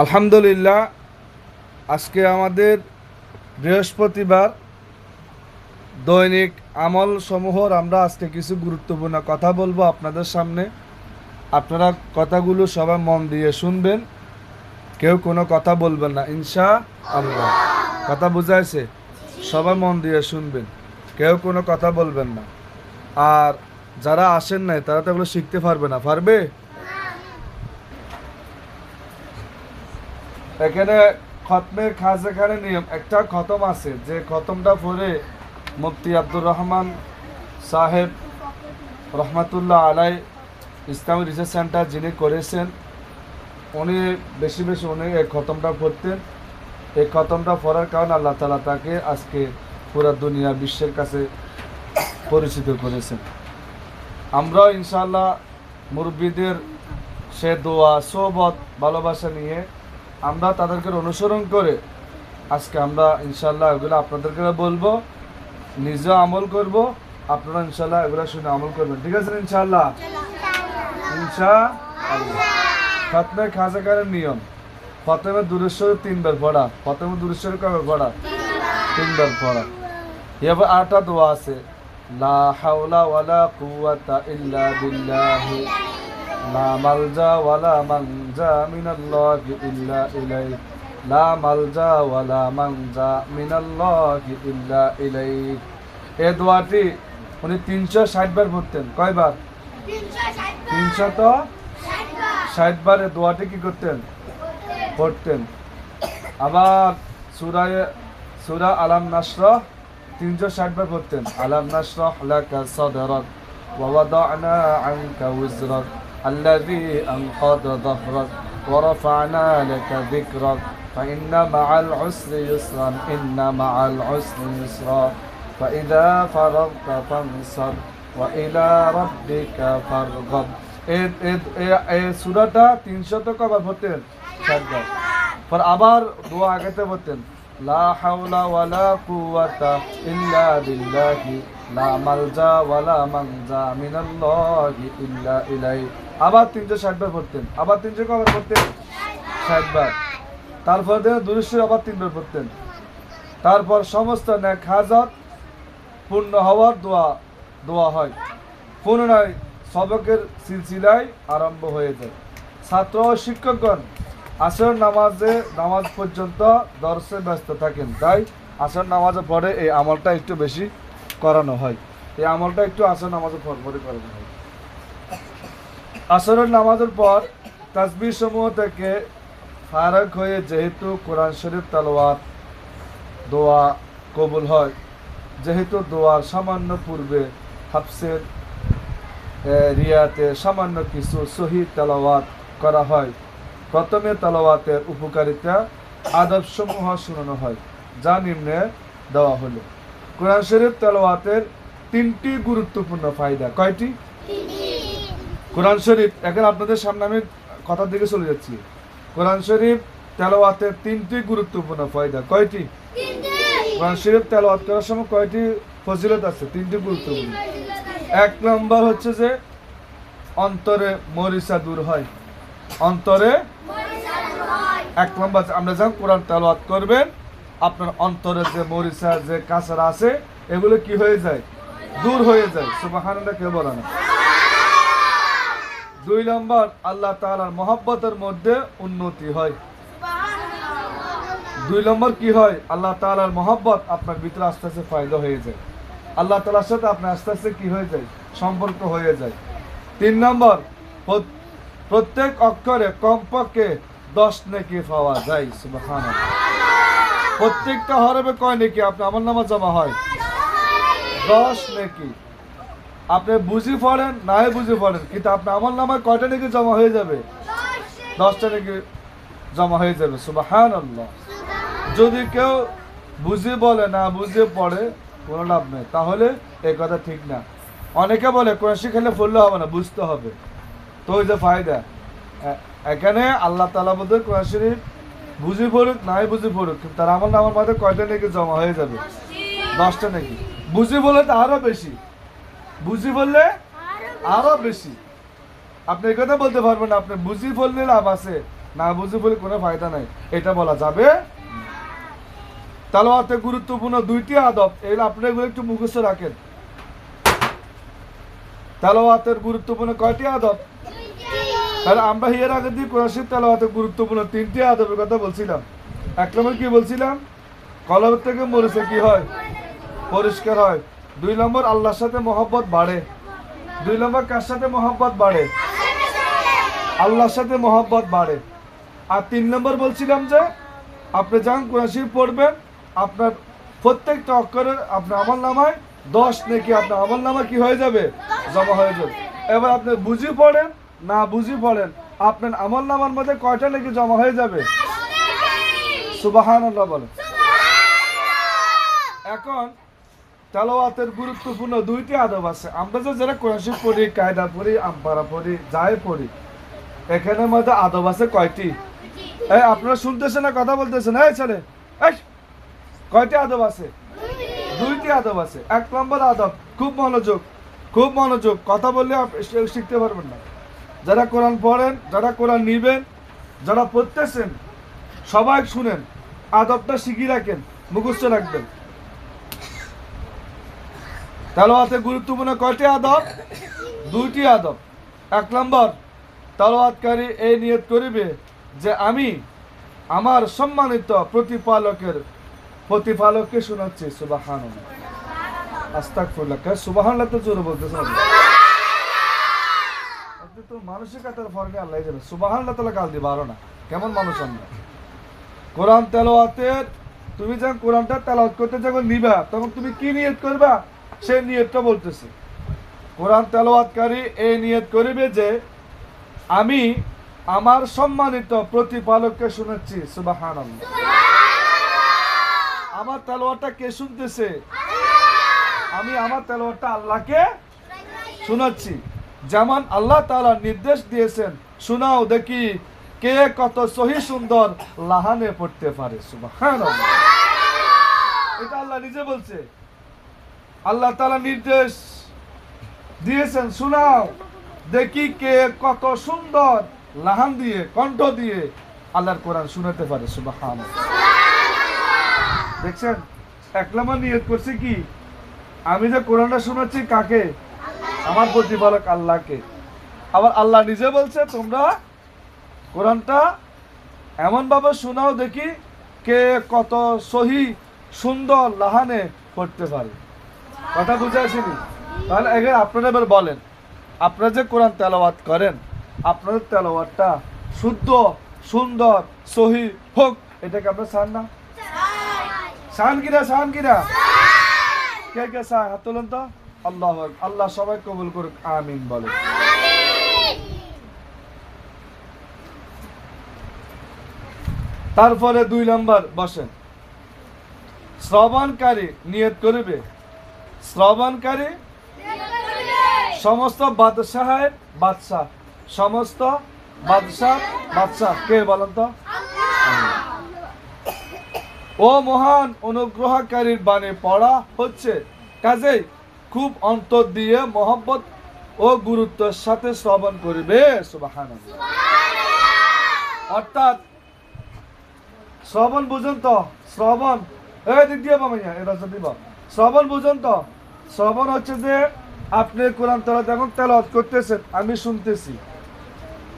আলহামদুলিল্লাহ, আজকে আমাদের বৃহস্পতিবার দৈনিক আমল সমূহর আমরা আজকে কিছু গুরুত্বপূর্ণ কথা বলবো আপনাদের সামনে। আপনারা কথাগুলো সবাই মন দিয়ে শুনবেন, কেউ কোনো কথা বলবেন না ইনশাআল্লাহ। কথা বুঝাইছে? সবাই মন দিয়ে শুনবেন, কেউ কোনো কথা বলবেন না। আর যারা আসেন নাই তারা তো এগুলো শিখতে পারবে না, পারবে? এখানে খতমে খাজা নিয়ম একটা খতম আছে, যে খতমটা পড়ে মুফতি আব্দুর রহমান সাহেব রহমাতুল্লাহ আলাই ইসলামী রিসার্চ সেন্টার যিনি করেছেন, উনি বেশি উনি এই খতমটা পড়তেন। এই খতমটা পড়ার কারণে আল্লাহ তাআলা তাকে আজকে পুরা দুনিয়া বিশ্বের কাছে পরিচিত করেছেন। আমরাও ইনশাআল্লাহ মুরব্বীদের সে দোয়া সোহবত ভালোবাসা নিয়ে আমরা তাদেরকে অনুসরণ করে আজকে আমরা ইনশাআল্লাহ এগুলো আপনাদেরকে বলবো, নিজে আমল করব, আপনারা ইনশাআল্লাহ এগুলো শুনে আমল করবেন। ঠিক আছে ইনশাআল্লাহ? ইনশাআল্লাহ। খতমে খাজাকারের নিয়ম, প্রথমে দুরূদ শরীফ 3 বার পড়া। প্রথমে দুরূদ শরীফ কয়বার পড়া? 3 বার পড়া। এবার আরেকটা দোয়া আছে, লা হাওলা ওয়ালা কুওয়াতা ইল্লা বিল্লাহি লা মালজা ওয়ালা মানজা মিনাল্লাহি ইল্লা ইলাইহি লা মালজা ওয়ালা মানজা মিনাল্লাহি ইল্লা ইলাইহি। এই দোয়াটি উনি 360 বার পড়তেন। কয়বার? 360 বার এই দোয়াটি কি করতেন? পড়তেন। আবার সূরা আলাম নাশরাহ 360 বার পড়তেন। আলাম নাশরাহ লাকা সাদরাক ওয়া ওয়াদা'না আনকা ওয়িজরাক الذي أنقض ظهرك ورفعنا لك ذكرك فإن مع العسر يسرا إن مع العسر يسرا فإذا فرغت فانصب وإلى ربك فارغب। এই সূরাটা 300 কবার পড়তেন? 60 বার। পর আবার দোয়া আগাতে পড়তেন, লা হাওলা ওয়ালা কুওয়াতা ইল্লা বিল্লাহি লা মালজা ওয়ালা মানজা মিনাল্লাহি ইল্লা ইলাইহি। আবার 360 বার পড়তেন। আবার 300 কবার পড়তেন? 60 বার। তারপর দুরূদ শরীফ আবার 3 বার পড়তেন। তারপর সমস্ত নেক হাজাত পূর্ণ হওয়ার দোয়া হয়। পুনরায় সবকের সিলসিলায় আরম্ভ হয়ে যায়। ছাত্র ও শিক্ষকগণ আসর নামাজ পর্যন্ত দর্শে ব্যস্ত থাকেন, তাই আসর নামাজের পরে এই আমলটা একটু বেশি করানো হয়। এই আমলটা একটু আসর নামাজের পরে করানো হয়। আসরের নামাজের পর তাসবিহ সমূহ থেকে ফারাক হয়ে যেহেতু কোরআন শরীফ তেলাওয়াত দোয়া কবুল হয়, যেহেতু দোয়ার সামান্য পূর্বে হাফসের রিয়াতে সামান্য কিছু সহিহ তেলাওয়াত করা হয়, প্রথমে তেলাওয়াতের উপকারিতা আদব সমূহ শোনানো হয়, যা নিম্নে দেওয়া হলো। কোরআন শরীফ তেলাওয়াতের 3টি গুরুত্বপূর্ণ ফায়দা। কয়টি? কোরআন শরীফ, এখন আপনাদের সামনে আমি কথার দিকে চলে যাচ্ছি। কোরআন শরীফ তেলাওয়াতের 3টি গুরুত্বপূর্ণ ফায়দা। কয়টি? কোরআন শরীফ তেলাওয়াত করার সময় কয়টি ফজিলত আছে? 3টি গুরুত্বপূর্ণ। 1 নম্বর হচ্ছে যে অন্তরে মরিচা দূর হয়। অন্তরে 1 নম্বর, আমরা যখন কোরআন তেলাওয়াত করবেন আপনার অন্তরে যে মরিচা যে কাঁচরা আছে এগুলো কি হয়ে যায়? দূর হয়ে যায়। সুবহানাল্লাহ, কে বলে না? 2 নম্বর, আল্লাহ তাআলার মহব্বতের মধ্যে উন্নতি হয়। 2 নম্বর কি হয়? আল্লাহ তাআলার মহব্বত আপনার ভিতরে আস্তে আস্তে ফায়দা হয়ে যায়। আল্লাহ তাআলার সাথে আপনার আস্তে আস্তে কি হয়ে যায়? সম্পর্ক হয়ে যায়। 3 নম্বর, প্রত্যেক অক্ষরে কমপক্ষে 10 নেকি পাওয়া যায়। সুবহানাল্লাহ। প্রত্যেকটা হরফে কয় নেকি আপনি আমলনামা জমা হয়? 10 নেকি। আপনি বুঝি পড়েন নাই বুঝি পড়েন, কিন্তু আপনার আমলনামায় কয়টা নেকি জমা হয়ে যাবে? 10টা নেকি জমা হয়ে যাবে। সুবহানাল্লাহ। যদি কেউ বুঝে বলে না বুঝে পড়ে কোনো লাভ নেই, তাহলে এই কথা ঠিক না। অনেকে বলে কোরআন শিখালে পড়লে হবে না, বুঝতে হবে। তো ওই যে ফায়দা, এখানে আল্লাহ তাআলা বলতে কোরআন শরীফ বুঝি পড়ুক নাই বুঝি পড়ুক, কিন্তু তার আমলনামার মধ্যে কয়টা নেকি জমা হয়ে যাবে? 10টা নেকি। বুঝি বললে তো আরো বেশি, বুঝি বললে আরো বেশি। আপনি এই কথা বলতে পারবেন না আপনি বুঝি বললে লাভ আছে, না বুঝে বলে কোনো ফায়দা নাই, এটা বলা যাবে। তেলাওয়াতে গুরুত্বপূর্ণ 2টি আদব, এগুলো আপনারা এগুলো একটু মুখস্থ রাখেন। তেলাওয়াতের গুরুত্বপূর্ণ কয়টি আদব? তাহলে আমরা এর আগে দিয়ে কোরআন শরীফ তেলাওয়াতের গুরুত্বপূর্ণ 3টি আদবের কথা বলছিলাম। 1 নম্বর কি বলছিলাম? কলব থেকে মরিচা কি হয়? পরিষ্কার হয়। 2 নম্বর আল্লাহর সাথে মহব্বত বাড়ে। 2 নম্বর কার সাথে মহব্বত বাড়ে? আল্লাহর সাথে মহব্বত বাড়ে। আর 3 নম্বর বলছিলাম যে আপনি যখন কোরআন শরীফ পড়বেন, আপনার প্রত্যেকটা অক্ষরের আপনার আমলনামায় 10 নেকি আপনার আমলনামা কি হয়ে যাবে? জমা হয়ে যাবে। এবার আপনি বুঝি পড়েন না বুঝি পড়েন, আপনার আমলনামার মধ্যে কয়টা নেকি জমা হয়ে যাবে? সুবহানাল্লাহ বলেন। এখন তেলাওয়াতের গুরুত্বপূর্ণ 2টি আদব আছে। আমরা যে যারা কোরআন শরীফ পড়ি, কায়দা পড়ি, আমপারা পড়ি, যাই পড়ি, এখানের মধ্যে আদব আছে কয়টি? এই আপনারা শুনতেছেন না কথা বলতেছেন? এই ছেলে, এই কয়টি আদব আছে? 2টি আদব আছে। 1 নম্বর আদব, খুব মনোযোগ, খুব মনোযোগ, কথা বললে শিখতে পারবেন না। যারা কোরআন পড়েন, যারা কোরআন নিবেন, যারা পড়তেছেন, সবাই শুনেন, আদবটা শিখিয়ে রাখেন, মুখস্থ রাখবেন। তেলাওয়াতে গুরুত্বপূর্ণ কয়টি আদব? 2টি আদব। 1 নম্বর, তেলাওয়াতকারী এই নিয়ত করিবে যে আমি আমার সম্মানিত প্রতিপালককে শোনাচ্ছি। সুবহানাল্লাহ, আস্তাগফিরুল্লাহ। সুবহানাল্লাহ তো জোরে বলতেছেন, তো মানসিকতার ফরকে আল্লাহ জানে। সুবহানাল্লাহ তাআলা গাল দিবা আরো না, কেমন মানুষ আমরা। কোরআন তেলাওয়াতের, তুমি যখন কোরআনটা তেলাওয়াত করতে যখন নিবা, তখন তুমি কি নিয়ত করবা সেই নিয়তটা বলতেছে। কোরআন তেলাওয়াতকারী এই নিয়ত করিবে যে আমি আমার সম্মানিত প্রতিপালককে শোনাচ্ছি। সুবহানাল্লাহ। আমার তেলাওয়াতটা কে শুনতেছে? আমি আমার তেলাওয়াতটা আল্লাহকে শোনাচ্ছি। যেমন আল্লাহ তাআলা নির্দেশ দিয়েছেন, শোনাও দেখি কে কত সহি সুন্দর লাহানে পড়তে পারে। সুবহানাল্লাহ। এটা আল্লাহ নিজে বলছে। আল্লাহ তাআলা নির্দেশ দিয়েছেন, শোনাও দেখি কে কত সুন্দর লাহান দিয়ে, কণ্ঠ দিয়ে আল্লাহর কোরআন শুনাতে পারে। সুবহানাল্লাহ। দেখছেন, 1 নম্বর নিয়ত করছে কি? আমি যে কোরআনটা শোনাচ্ছি কাকে? আমার প্রতিপালক আল্লাহকে। আবার আল্লাহ নিজে বলছে তোমরা কোরআনটা এমন ভাবে শোনাও দেখি কে কত সহি সুন্দর লাহানে পড়তে পারে। কথা বুঝে আসেনি? তাহলে এখানে আপনারা এবার বলেন, আপনারা যে কোরআন তেলাওয়াত করেন, আপনাদের তেলাওয়াতটা শুদ্ধ, সুন্দর, সহি হোক, এটাকে আপনারা চান না? চান কিনা? চান কিনা? কে কে চায়? হাত তুলেন তো। আল্লাহ, আল্লাহ সবাই কবুল করুক, আমিন বলে। তারপরে 2 নম্বর বসেন, শ্রবণকারী নিয়ত করিবে, শ্রবণকারী সমস্ত বাদশাহের বাদশাহ, সমস্ত বাদশাহ কে বলেন তো? ও মহান অনুগ্রহকারীর বাণী পড়া হচ্ছে, কাজেই খুব অন্তর দিয়ে মহব্বত ও গুরুত্বের সাথে শ্রবণ করিবে। সুবহানাল্লাহ। অর্থাৎ শ্রবণ বুঝুন তো, শ্রবণ এই দিক দিয়ে বামাইয়া এটা যদি শ্রবণ বুঝুন তো। শ্রবণ হচ্ছে যে আপনি কোরআন তেলাওয়াত করতেছেন, আমি শুনতেছি,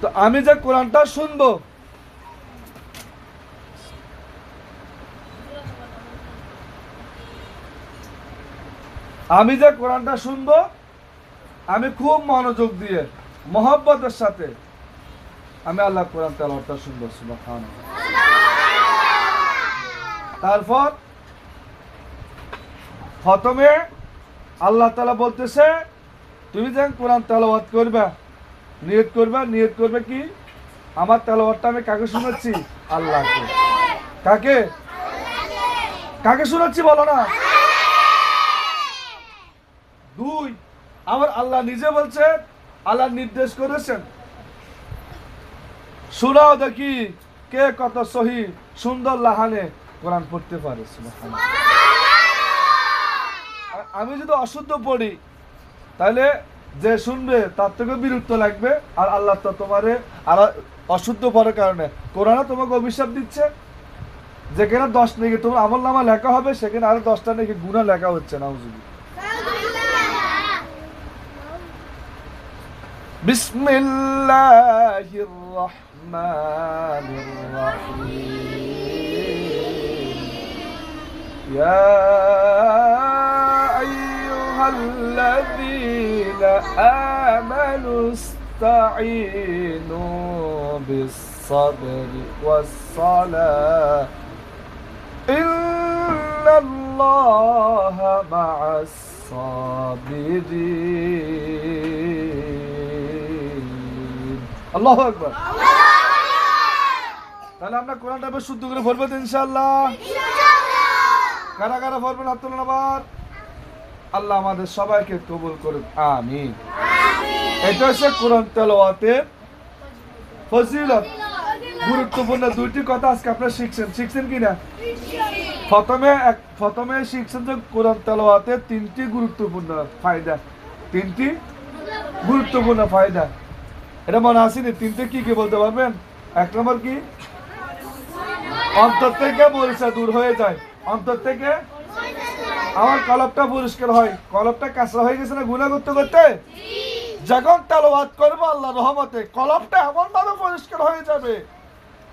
তো আমি যে কোরআনটা শুনবো, আমি যে কোরআনটা শুনবো, আমি খুব মনোযোগ দিয়ে মহব্বতের সাথে আমি আল্লাহ কোরআন তেলাওয়াতটা শুনবো। সুবহানাল্লাহ। তারপর প্রথমে আল্লাহ তাআলা বলতেছে তুমি যখন কোরআন তেলাওয়াত করবে, নিয়ত করবে কি? আমার তেলাওয়াতটা আমি কাকে শোনাচ্ছি? আল্লাহকে। কাকে? কাকে শোনাচ্ছি বলো না? 2, আবার আল্লাহ নিজে বলছে, আল্লাহ নির্দেশ করেছেন, শোনাও দেখি কে কত সহি সুন্দর লাহানে কোরআন পড়তে পারে। সুবহানাল্লাহ। আমি যদি অশুদ্ধ পড়ি, তাহলে যে শুনবে তার থেকে বিরক্ত লাগবে, আর আল্লাহ তো তোমারে আর অশুদ্ধ পড়ার কারণে। কোরআনে তোমাকে অভিশাপ দিচ্ছে, যেখানে 10 নেকি তোমার আমলনামা লেখা হবে, সেখানে আরো 10টা নেকি গুনাহ লেখা হচ্ছে। নাউজুবিল্লাহ। বিসমিল্লাহির রহমানির রহিম। ইয়া আইয়ুহাল্লাযীনা আমানু ইসতাঈনু বিস-সাবরি ওয়াস-সালাহ ইন্নাল্লাহা মা'আস-সাবিরিন। আল্লাহু আকবার। তাহলে আমরা কোরআনটা বেশ শুদ্ধ করে পড়বো তো ইনশাআল্লাহ। কারা কারা পড়বেন হাত তুলুন আবার। আল্লাহ আমাদের সবাইকে কবুল করুন, আমিন। এটা হচ্ছে কোরআন তেলাওয়াতের ফজিলত। গুরুত্বপূর্ণ দুইটি কথা আজকে আপনারা শিখছেন কিনা? প্রথমে শিখছেন যে কোরআন তেলাওয়াতের 3টি গুরুত্বপূর্ণ ফায়দা। 3টি গুরুত্বপূর্ণ ফায়দা, এটা মনে আসেনি? 3টে কি কি বলতে পারবেন? 1 নম্বর কি? অন্তর থেকে মরিচা দূর হয়ে যায়। অন্তর থেকে আমার কলবটা পরিষ্কার হয়। কলবটা কাঁচরা হয়ে গেছে না গুনাহ করতে করতে? যখন তেলাওয়াত করবো আল্লাহর রহমতে কলবটা এমন ভাবে পরিষ্কার হয়ে যাবে,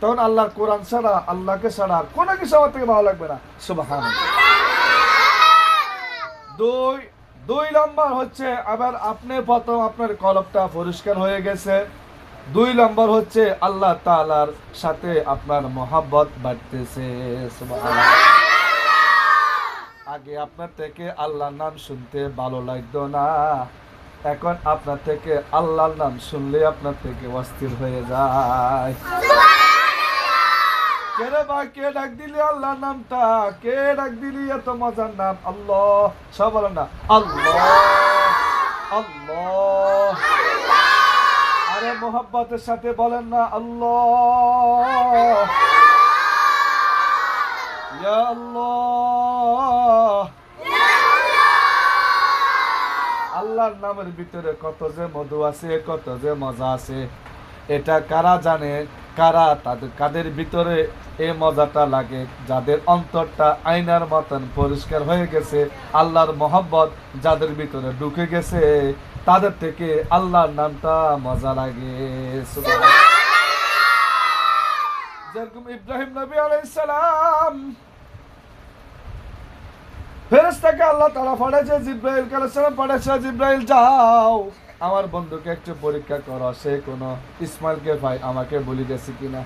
তখন আল্লাহর কোরআন ছাড়া, আল্লাহকে ছাড়া কোনো কিছু আমার থেকে ভালো লাগবে না। সুবহানাল্লাহ। দুই নম্বর হচ্ছে, আবার আপনি প্রথম আপনার কলবটা পরিষ্কার হয়ে গেছে। 2 নম্বর হচ্ছে আল্লাহ তাআলার সাথে আপনার মহব্বত বাড়তেছে। সুবহানাল্লাহ। আগে আপনার থেকে আল্লাহর নাম শুনতে ভালো লাগতো না, এখন আপনার থেকে আল্লাহর নাম শুনলে আপনার থেকে অস্থির হয়ে যায়। কে রে ভাই, কে ডাক দিলি আল্লাহর নামটা? কে ডাক দিলি এত মজার নাম? আল্লাহ। সব বলেন না আল্লাহ আল্লাহ। আরে মোহাব্বতের সাথে বলেন না আল্লাহ ইয়া আল্লাহ। আল্লাহর নামের ভিতরে কত যে মধু আছে, কত যে মজা আছে, এটা কারা জানে? কাদের ভিতরে এই মজাটা লাগে? যাদের অন্তরটা আয়নার মতন পরিষ্কার হয়ে গেছে, আল্লাহর মহব্বত যাদের ভিতরে ঢুকে গেছে, তাদের থেকে আল্লাহর নামটা মজা লাগে। যেরকম ইব্রাহিম নবী আলাইহিস সালাম ফেরেশতাকে আল্লাহ তাআলা পাঠাইছে, জিবরাইল আলাইহিস সালাম পাঠাইছে, জিবরাইল যাও আমার বন্ধুকে একটু পরীক্ষা করো, সে কোন ইসমাইলকে ভাই আমাকে বলি গেছে কিনা।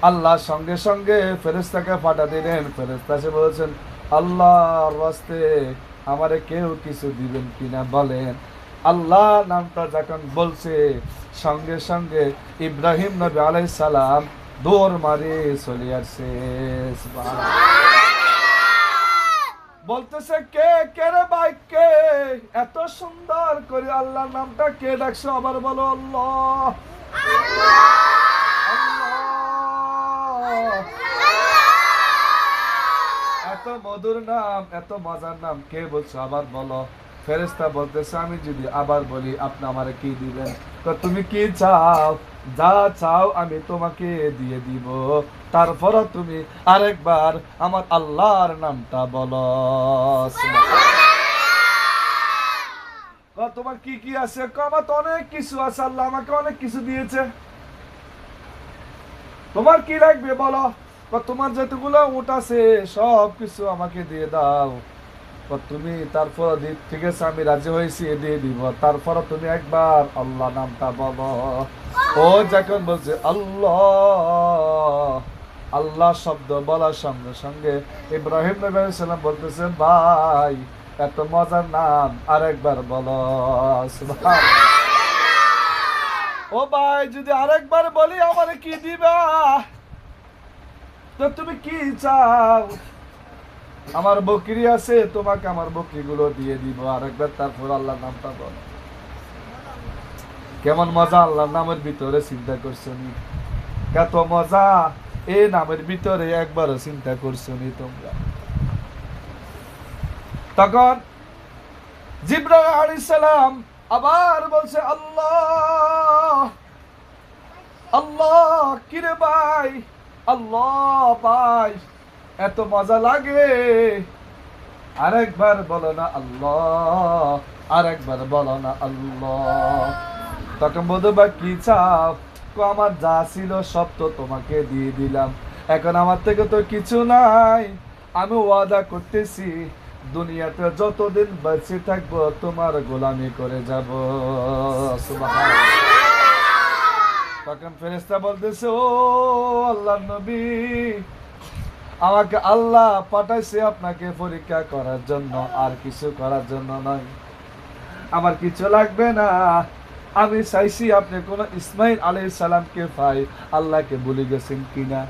আল্লাহ সঙ্গে সঙ্গে ফেরেশতাকে পাঠা দিলেন। ফেরেশতা এসে বলেছেন, আল্লাহর রাস্তে আমারে কেউ কিছু দিবেন কিনা বলেন। আল্লাহ নামটা যখন বলছে, সঙ্গে সঙ্গে ইব্রাহিম নবী আলাইহিস সালাম দৌড় মারে চলে আসছে। বলতেছে, কে কে রে ভাই, কে এত সুন্দর করে আল্লাহর নামটা কে ডাকছো? আবার বলো আল্লাহ আল্লাহ। এত মধুর নাম, এত মজার নাম কে বলছো? আবার বলো। ফেরেশতা বলতেছে, আমি যদি আবার বলি আপনি আমারে কি দিবেন? তো তুমি কি চাও? যা চাও আমি তোমাকে দিয়ে দিব, তারপরও তুমি আরেকবার আমার আল্লাহর নামটা বলো। তোমার কি কি আছে? আমার তো অনেক কিছু আছে, আল্লাহ আমাকে অনেক কিছু দিয়েছে। তোমার কি লাগবে বলো? তোমার যতগুলো উট আছে সব কিছু আমাকে দিয়ে দাও। তুমি তারপর ঠিক আছে আমি রাজি হয়েছি, দিয়ে দিব, তারপর তুমি একবার আল্লাহ নামটা বলো। ও যখন বলছে আল্লাহ আল্লাহ শব্দ বলার সঙ্গে সঙ্গে ইব্রাহিম নবী আলাইহিস সালাম বলতেছে, ভাই এত মজার নাম আরেকবার বলো। ও ভাই, যদি আরেকবার বলি আমারে কি দিবা? তো তুমি কি চাও? আমার বকরি আছে, তোমাকে আমার বকরিগুলো দিয়ে দিব আরেকবার, তারপর আল্লাহর নামটা বলো। কেমন মজা আল্লাহর নামের ভিতরে, চিন্তা করছো নি? কত মজা এই নামের ভিতরে, একবারও চিন্তা করছো নি তোমরা? তখন জিবরাইল আলাইহিস সালাম আবার বলছে, আল্লাহ আল্লাহ কিরে ভাই, আল্লাহ ভাই এত মজা লাগে, আরেকবার বলো না আল্লাহ, আরেকবার বলো না আল্লাহ। তখন বলতো ভাই কি চাও? আমার যা ছিল সব তো তোমাকে দিয়ে দিলাম, এখন আমার থেকে তো কিছু নাই, আমি ওয়াদা করতেছি দুনিয়াতে যতদিন বেঁচে থাকবো তোমার গোলামি করে যাব। সুবহানাল্লাহ। তখন ফেরেশতা বলতেছে, ও আল্লাহর নবী, আমাকে আল্লাহ পাঠাইছে আপনাকে পরীক্ষা করার জন্য, আর কিছু করার জন্য নয়। আমার কিছু লাগবে না, আমি চাইছি আপনি কোন ইসমাইল আলাইহিস সালামকে পাই, আল্লাহকে ভুলে গেছেন কিনা।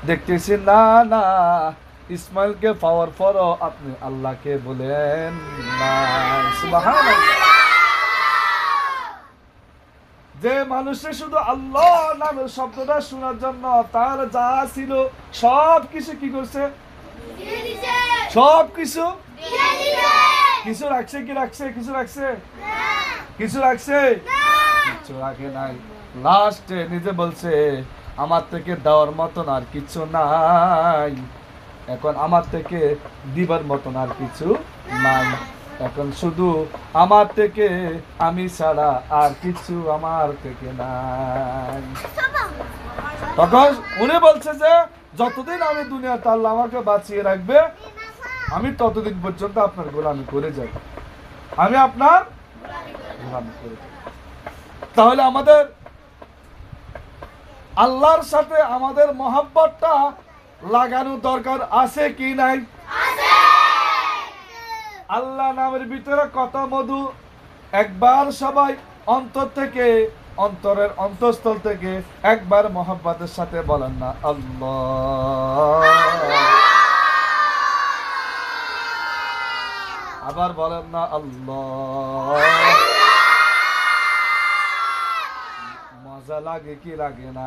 দেখতেছি না না, ইসমাইলকে পাওয়ার পরও আপনি আল্লাহকে বলেন না। সুবহানাল্লাহ। যে মানুষের শুধু আল্লাহ নামের শব্দটা শোনার জন্য তার যা ছিল সব কিছু কি করছে? সব কিছু কিছু রাখছে, কি রাখছে? কিছু রাখছে? কিছু রাখছে? কিছু রাখে নাই। লাস্টে নিজে বলছে আমার থেকে দেওয়ার মতন আর কিছু নাই, এখন আমার থেকে দিবার মতন আর কিছু নাই, এখন শুধু আমার থেকে আমি ছাড়া আর কিছু আমার থেকে নাই। তখন উনি বলছে যে যতদিন আমি দুনিয়াতে আল্লাহ আমাকে বাঁচিয়ে রাখবে আমি ততদিন পর্যন্ত আপনার গোলামি করে যাব, আমি আপনার গোলামি করে যাব। তাহলে আমাদের আল্লাহর সাথে আমাদের মহব্বতটা লাগানো দরকার আছে কি নাই? আল্লাহ নামের ভিতরে কত মধু, একবার সবাই অন্তর থেকে, অন্তরের অন্তঃস্থল থেকে একবার মহব্বতের সাথে বলেন না আল্লাহ, আবার বলেন না আল্লাহ। মজা লাগে কি লাগে না?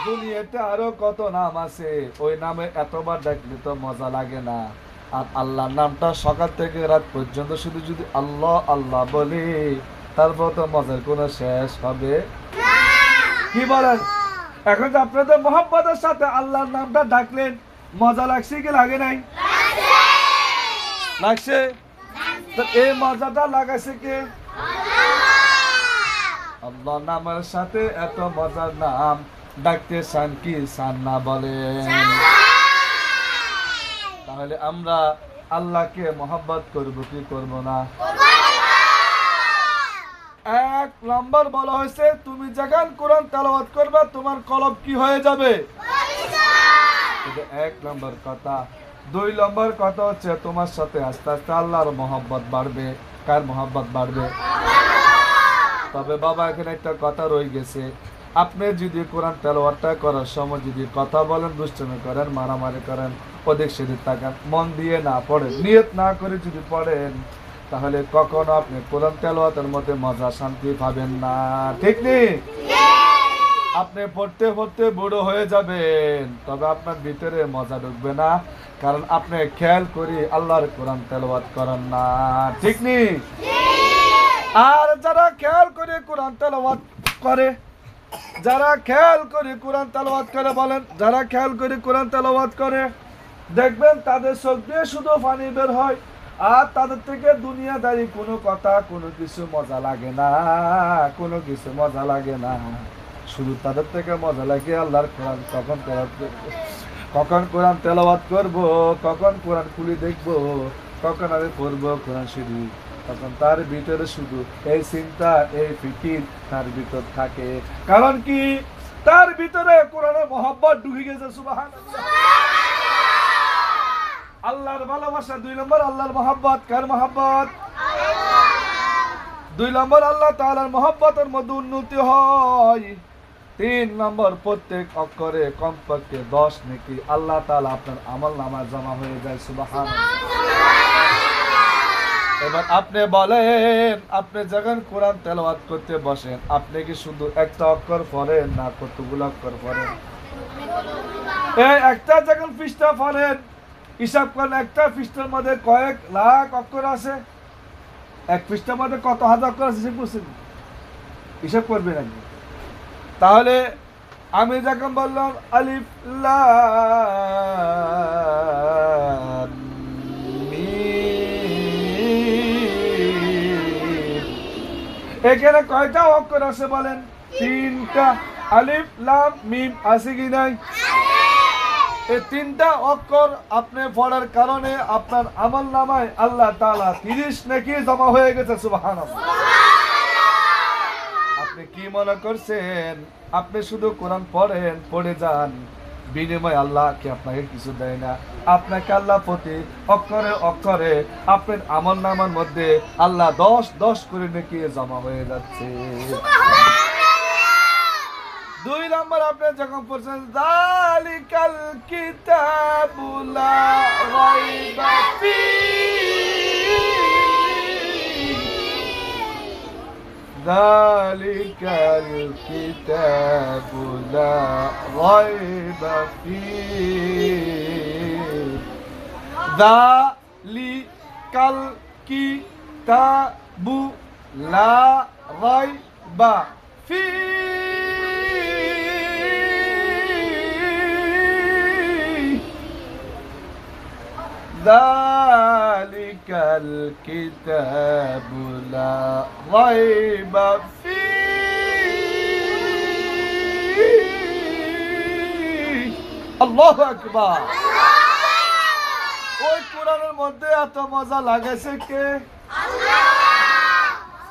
দুনিয়াতে আরো কত নাম আছে, ওই নামে এতবার ডাকলে তো মজা লাগে না। আর আল্লাহর নামটা সকাল থেকে রাত পর্যন্ত শুধু যদি আল্লাহ আল্লাহ বলি তারপর তো মজার কোনো শেষ হবে কি বলেন? এখন যে আপনাদের মোহাম্মদের সাথে আল্লাহর নামটা ডাকলেন মজা লাগছে কি লাগে নাই? লাগছে। তো এই মজাটা লাগাইছে কে? আল্লাহ নামের সাথে এত মজার নাম ডাকতে চান কি চান না বলেন? তাহলে আমরা আল্লাহকে মহব্বত করব কি করব না? এক নম্বর বলা হয়েছে তুমি যখন কোরআন তেলাওয়াত করবে তোমার কলব কি হয়ে যাবে, এটা এক নম্বর কথা। দুই নম্বর কথা হচ্ছে তোমার সাথে আস্তে আস্তে আল্লাহর মহব্বত বাড়বে। কার মহব্বত বাড়বে? তবে বাবা এখানে একটা কথা রয়ে গেছে, আপনি যদি কোরআন তেলাওয়াতটা করার সময় যদি কথা বলেন, দুষ্টুমি করেন, মারামারি করেন, ওদিক সেদিক তাকান, মন দিয়ে না পড়েন, নিয়ত না করে যদি পড়েন তাহলে কখনো আপনি কোরআন তেলাওয়াতের মধ্যে মজা শান্তি পাবেন না, ঠিক নেই? আপনি পড়তে পড়তে বুড়ো হয়ে যাবেন, তবে আপনার ভিতরে মজা ঢুকবে না, কারণ আপনি খেয়াল করে আল্লাহর কোরআন তেলাওয়াত করেন না, ঠিক নেই? আর যারা খেয়াল করে কোরআন তেলাওয়াত করে, যারা খেয়াল করে কোরআন তেলাওয়াত করে, বলেন যারা খেয়াল করে কোরআন তেলাওয়াত করে দেখবেন তাদের চোখ দিয়ে শুধু পানি বের হয়, আর তাদের থেকে দুনিয়াদারি কোনো কথা কোনো কিছু মজা লাগে না, কোনো কিছু মজা লাগে না, শুধু তাদের থেকে মজা লাগে আল্লাহর কোরআন কখন কোরআন তেলাওয়াত করব, কখন কোরআন খুলে দেখবো, কখন আমি পড়বো কোরআন শরীফ, তখন তার ভিতরে শুধু এই চিন্তা এই ফিকির তার ভিতর থাকে। কারণ কি? তার ভিতরে কোরআনের মহব্বত ঢুকে গেছে। সুবহানাল্লাহ। আল্লাহর ভালোবাসা। দুই নম্বর আল্লাহর মহব্বত। কার মহব্বত? দুই নম্বর আল্লাহ তাআলার মহব্বতের মধ্যে উন্নতি হয়। তিন নম্বর প্রত্যেক অক্ষরে কমপক্ষে 10 নেকি আল্লাহ তাআলা আপনার আমলনামায় জমা হয়ে যায়। সুবহানাল্লাহ। এবার আপনি বলেন, আপনি যখন কোরআন তেলাওয়াত করতে বসেন আপনি কি শুধু একটা অক্ষর পড়েন না কতগুলো অক্ষর পড়েন? এই একটা যখন পৃষ্ঠা পড়েন হিসাব করেন, একটা পৃষ্ঠার মধ্যে কয়েক লাখ অক্ষর আছে, এক পৃষ্ঠার মধ্যে কত হাজার অক্ষর আছে হিসাব করছেন? হিসাব করবেন নাকি? তাহলে আমি যখন বললাম আলিফ লাম মিম, এখানে কয়টা অক্ষর আছে বলেন? 3টা। আলিফ লাম মিম আছে কি নাই? এই 3টা অক্ষর আপনি পড়ার কারণে আপনার আমলনামায় আল্লাহ তাআলা 30 নেকি জমা হয়ে গেছে। সুবহানাল্লাহ। আপনি কি মনে করছেন আপনি শুধু কোরআন পড়েন, পড়ে যান, বিনিময় আল্লাহ কি আপনাকে কিছু দেয় না? আপনাকে আল্লাহ প্রতি অক্ষরে অক্ষরে আপনার আমলনামার মধ্যে আল্লাহ 10 করে নেকি জমা হয়ে যাচ্ছে। 2 নম্বর আপনি যখন পড়ছেন যালিকাল কিতাবু লা রাইবা ফীহি, যালিকাল কিতাবু লা রাইবা ফীহি, যালিকাল কিতাবু লা রাইবা ফীহি, যালিকাল কিতাবু লা রাইবা ফীহি। আল্লাহু আকবার। ওই কোরআনের মধ্যে এত মজা লাগাইছে কে? আল্লাহ।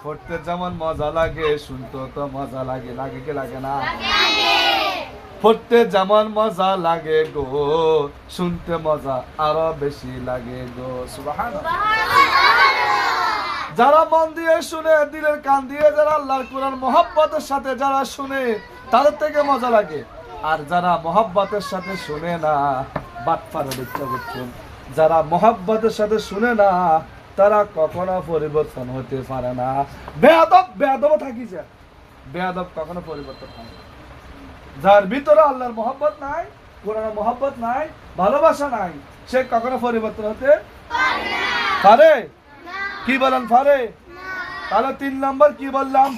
পড়তে যেমন মজা লাগে, শুনতে তো মজা লাগে, লাগে কি লাগে না? পড়তে যেমন মজা লাগে গো, শুনতে মজা আরো বেশি লাগে গো। সুবহানাল্লাহ। যারা মন দিয়ে শুনে, দিলের কান দিয়ে যারা আল্লাহর কোরআন মহব্বতের সাথে যারা শুনে, তাদের থেকে মজা লাগে। আর যারা মহব্বতের সাথে শুনে না, বাটপারে দেখতে করছেন, যারা মহব্বতের সাথে শুনে না তারা কখনো পরিবর্তন হতে পারে না। বেয়াদব থাকি যায়, বেয়াদব কখনো পরিবর্তন হয় না। যার ভিতরে আল্লাহর মহব্বত নাই, কোরআনের মহব্বত নাই, ভালোবাসা নাই, সে কখনো পরিবর্তন হতে পারে? কি বলেন পারে? তাহলে 3 নম্বর কি বললাম?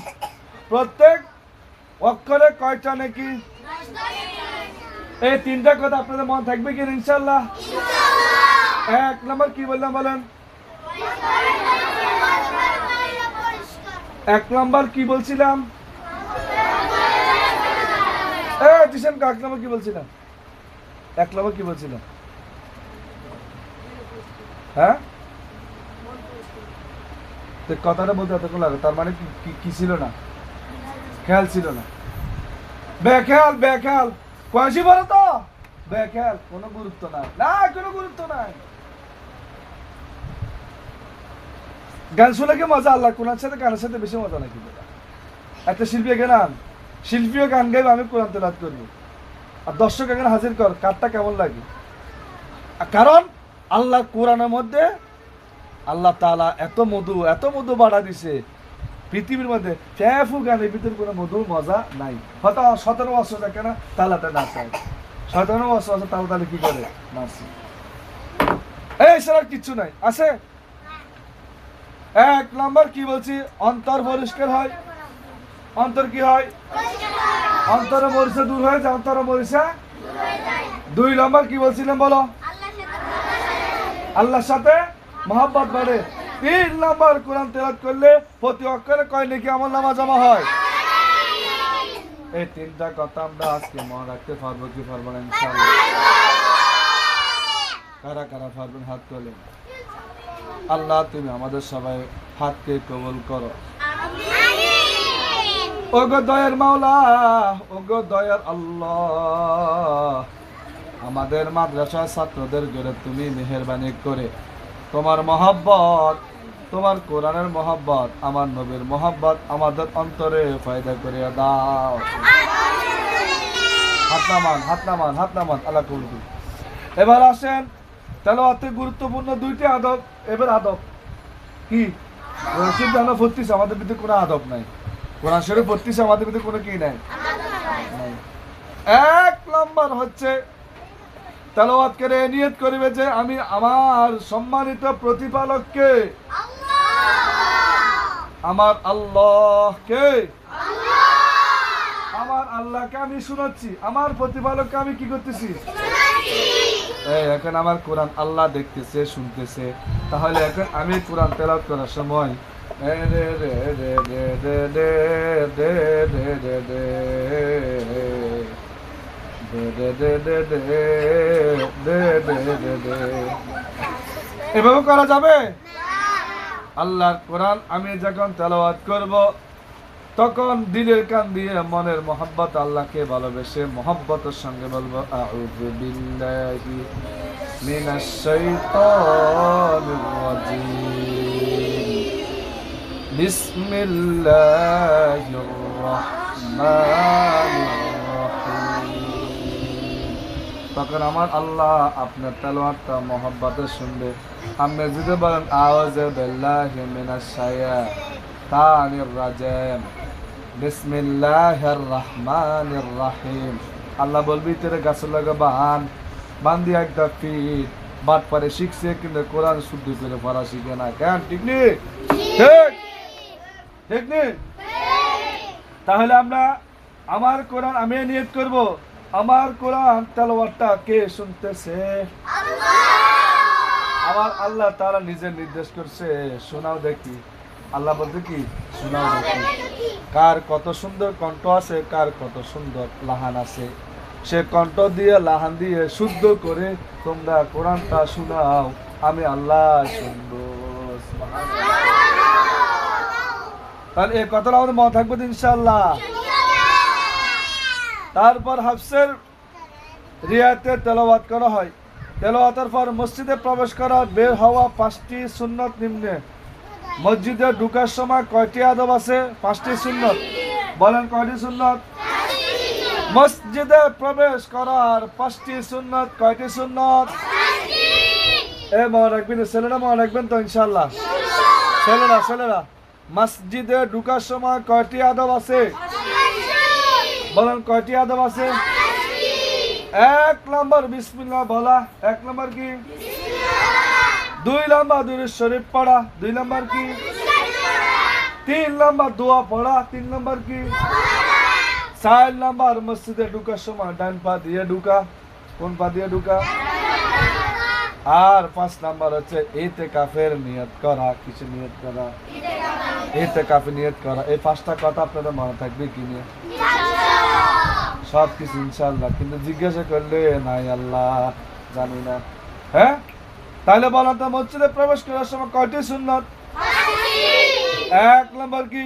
প্রত্যেক অক্ষরে কয়টা নাকি? এই 3টা কথা আপনাদের মনে থাকবে কি ইনশাআল্লাহ? 1 নম্বর কি বললাম বলেন? 1 নম্বর কি বলছিলাম? দিশান 1 নম্বর কি বলছিলাম? 1 নম্বর কি বলছিলাম? হ্যাঁ, কথাটা বলতে এতক্ষণ লাগে, তার মানে কি ছিল না? খেয়াল ছিল না। বেখেয়াল কয়েছি বলো তো? বেখেয়াল, কোনো গুরুত্ব নাই, না কোনো গুরুত্ব নাই। গান শুনে কি মজা? আল্লাহ কোরআনের সাথে গানের সাথে বেশি মজা নাকি? একটা শিল্পী এখানে আন, শিল্পীও গান গাইবে, আমি কোরআন তেলাওয়াত করবো, আর দর্শক এখানে হাজির কর, কারটা কেমন লাগে? কারণ আল্লাহ কোরআনের মধ্যে আল্লাহ তাআলা এত মধু বাড়া দিছে পৃথিবীর মধ্যে, ফ্যাফু গানের ভিতরে কোনো মধু মজা নাই। হয়তো 17 বছর দেখে না তালাতে নাচায়, 17 বছর আছে তাহলে কি করে নাচে? এই সারা কিচ্ছু নাই আছে। 1 নম্বর কি বলছি? অন্তর পরিষ্কার হয়। অন্তর কি হয়? অন্তর মরিচা দূর হয়ে যায়, অন্তর মরিচা 2 নম্বর কি বলছিলাম বলো? আল্লাহর সাথে মহব্বত বাড়ে। 3 নম্বর কোরআন তেলাওয়াত করলে প্রতি অক্ষরে কয় নেকি আমলনামা জমা হয়। এই 3টা কথা আমরা আজকে মনে রাখতে পারবো কি পারবো না ইনশাআল্লাহ? কারা কারা পারবেন হাত তোলেন। আল্লাহ তুমি আমাদের সবাই হাতকে কবুল করো। ওগো দয়ার মাওলা, ওগো দয়ার আল্লাহ, আমাদের মাদ্রাসার ছাত্রদের জন্য তুমি মেহেরবানি করে তোমার মহব্বত, তোমার কোরআনের মহব্বত, আমার নবীর মহব্বত আমাদের অন্তরে পয়দা করে দাও। হাত নামান আল্লাহ কবুল করুন। এবার আসেন তেলাওয়াতে গুরুত্বপূর্ণ 2টি আদব। এবার আদব কি? রশিদ জানা পড়তেছে, আমাদের ভিতরে কোনো আদব নাই। কোরআন শরীফ পড়তেছে, আমাদের ভিতরে কোনো কি নাই। 1 নম্বর হচ্ছে তেলাওয়াত করে নিয়ত করিবে যে আমি আমার সম্মানিত প্রতিপালককে, আমার আল্লাহকে আমার আল্লাহকে আমি শোনাচ্ছি, আমার প্রতিপালককে আমি কি করতেছি? এখন আমার কোরআন আল্লাহ দেখতেছে, শুনতেছে। তাহলে এখন আমি কোরআন তেলাওয়াত করার সময় এভাবে করা যাবে? আল্লাহর কোরআন আমি যখন তেলাওয়াত করব তখন দিলের কান দিয়ে মনের মোহাব্বত আল্লাহকে ভালোবেসে মোহাব্বতের সঙ্গে বলবো আউযু বিল্লাহি মিনাশ শাইতানির রাজিম বিসমিল্লাহির রাহমানির রাহিম। তখন আমার আল্লাহ আপনার তেলাওয়াতটা মোহাব্বতে শুনবে। আপনি যদি বলেন আউযু বিল্লাহি মিনাশ শাইতানির রাজিম বিসমিল্লাহির রাহমানির রাহিম, আল্লাহ বলবি তোরে গাছের লাগা বান্ধি একটা ফিট বাট পারে শিখছে কিন্তু কোরআন শুদ্ধ করে পড়া শিখে না। কেন? ঠিক নেই? ঠিক নেই? তাহলে আমরা আমার কোরআন আমি নিয়ত করব, আমার কোরআন তেলাওয়াতটা কে শুনতেছে? আমার আল্লাহ তাআলা নিজে নির্দেশ করছে, শোনাও দেখি। আল্লাহ বলতে কি? শোনাও দেখি। কার কত সুন্দর কণ্ঠ আছে, কার কত সুন্দর লাহান আছে, সে কণ্ঠ দিয়ে লাহান দিয়ে শুদ্ধ করে তোমরা কোরআনটা শোনাও, আমি আল্লাহ শুনবো। তাহলে এই কথাটা আমাদের মনে থাকবে ইনশাআল্লাহ। তারপর হাফসের রিয়াতে তেলাওয়াত করা হয়। তেলাওয়াতের পর মসজিদে প্রবেশ করা, বের হওয়া 5টি সুন্নত নিম্নে। মসজিদে ঢোকার সময় কয়টি আদব আছে? 5টি সুন্নত। বলেন কয়টি সুন্নত? মসজিদে প্রবেশ করার 5টি সুন্নত। কয়টি সুন্নত? মনে রাখবেন ছেলেরা, মনে রাখবেন তো ইনশাআল্লাহ। ছেলেরা মসজিদে ঢোকার সময় কয়টি আদব আছে? বলেন কয়টি আদব আছে? 1 নম্বর বিসমিল্লাহ বলা। 1 নম্বর কি? 2 নম্বর দুরূদ শরীফ পড়া। 2 নম্বর কি? 3 নম্বর দোয়া পড়া। 3 নম্বর কি? 4 নম্বর মসজিদে ঢোকার সময় ডান পা দিয়ে ঢোকা। কোন পা দিয়ে ঢোকা? আর 5 নম্বর হচ্ছে ইতিকাফের নিয়ত করা। কিছু নিয়ত করা, ইতিকাফের নিয়ত করা। এই 5টা কথা আপনাদের মনে থাকবে কি নিয়ে? সব কিছু ইনশাআল্লাহ। কিন্তু জিজ্ঞাসা করলে নাই আল্লাহ জানি না। হ্যাঁ, তাহলে বলেন তো মসজিদে প্রবেশ করার সময় কয়টি সুন্নত? 1 নম্বর কি?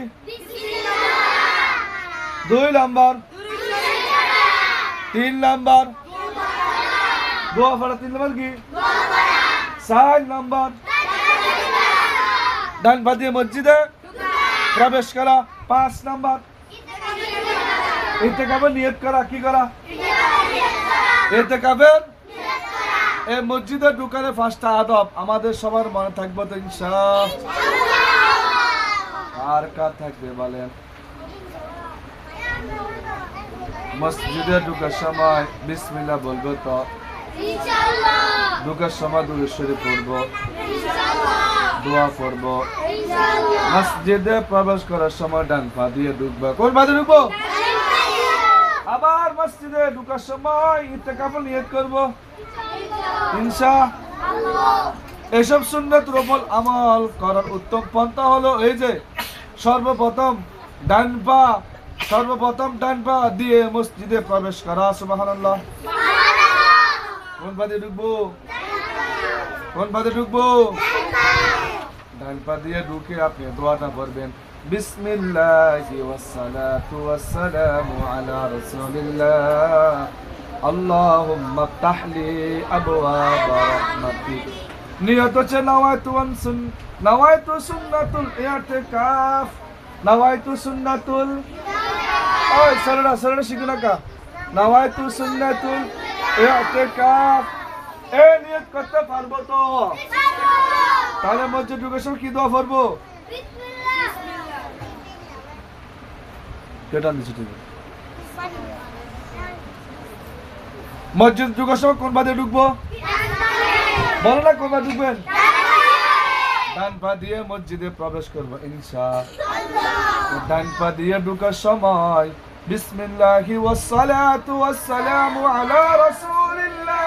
2 নম্বর, 3 নম্বর দোয়া পড়া। 3 নম্বর কি? 4 নম্বর ডান পা দিয়ে মসজিদে প্রবেশ করা। 5 নম্বর ইতিকাফের নিয়ত করা। কি করা? ইতিকাফের এই মসজিদে ঢুকারে 5টা আদব আমাদের সবার মনে থাকবে তো ইনশাআল্লাহ। আর কার থাকবে বলেন? মসজিদে ঢুকার সময় বিসমিল্লাহ বলবো তো ইনশাআল্লাহ। ঢুকার সময় দুরূদ শরীফ পড়বো, দোয়া পড়বো ইনশাআল্লাহ। মসজিদে প্রবেশ করার সময় ডান পা দিয়ে ঢুকবো। কোন পা দিয়ে ঢুকবো? আবার মসজিদে ঢোকার সময় ইতিকাফের নিয়ত করব ইনশাআল্লাহ। এসব সুন্নাতের উপর আমল করার উত্তম পন্থা হলো এই যে সর্বপ্রথম ডান পা দিয়ে মসজিদে প্রবেশ করা। সুবহানাল্লাহ। কোন পা দিয়ে ঢুকবো? কোন পা দিয়ে ঢুকবো? ডান পা দিয়ে ঢুকে আপনি দোয়াটা পড়বেন, বিসমিল্লাহি ওয়াসসালাতু ওয়াসসালামু আলা রাসূলিল্লাহ আল্লাহুম্মা ইফতাহলি আবওয়াব রাহমাতিক। নিয়ত হচ্ছে নাওয়াইতু সুন্নাতুল ইতিকাফ। নাওয়াইতু সুন্নাতুল, ওই সরলা শিখুন না। নাওয়াইতু সুন্নাতুল ইতিকাফ। এই নিয়ত করতে পারবো তো? তাহলে মসজিদ ঢুকার সময় কি দোয়া পড়বো? মসজিদ ঢুকার সময় কোন পা দিয়ে ঢুকবো? বলো না কোন পা ঢুকবেন? ডান পা দিয়ে মসজিদে প্রবেশ করবো ইনশাআল্লাহ। ডান পা দিয়ে ঢুকার সময় বিসমিল্লাহি ওয়াসসালাতু ওয়াসসালামু আলা রাসূলিল্লাহ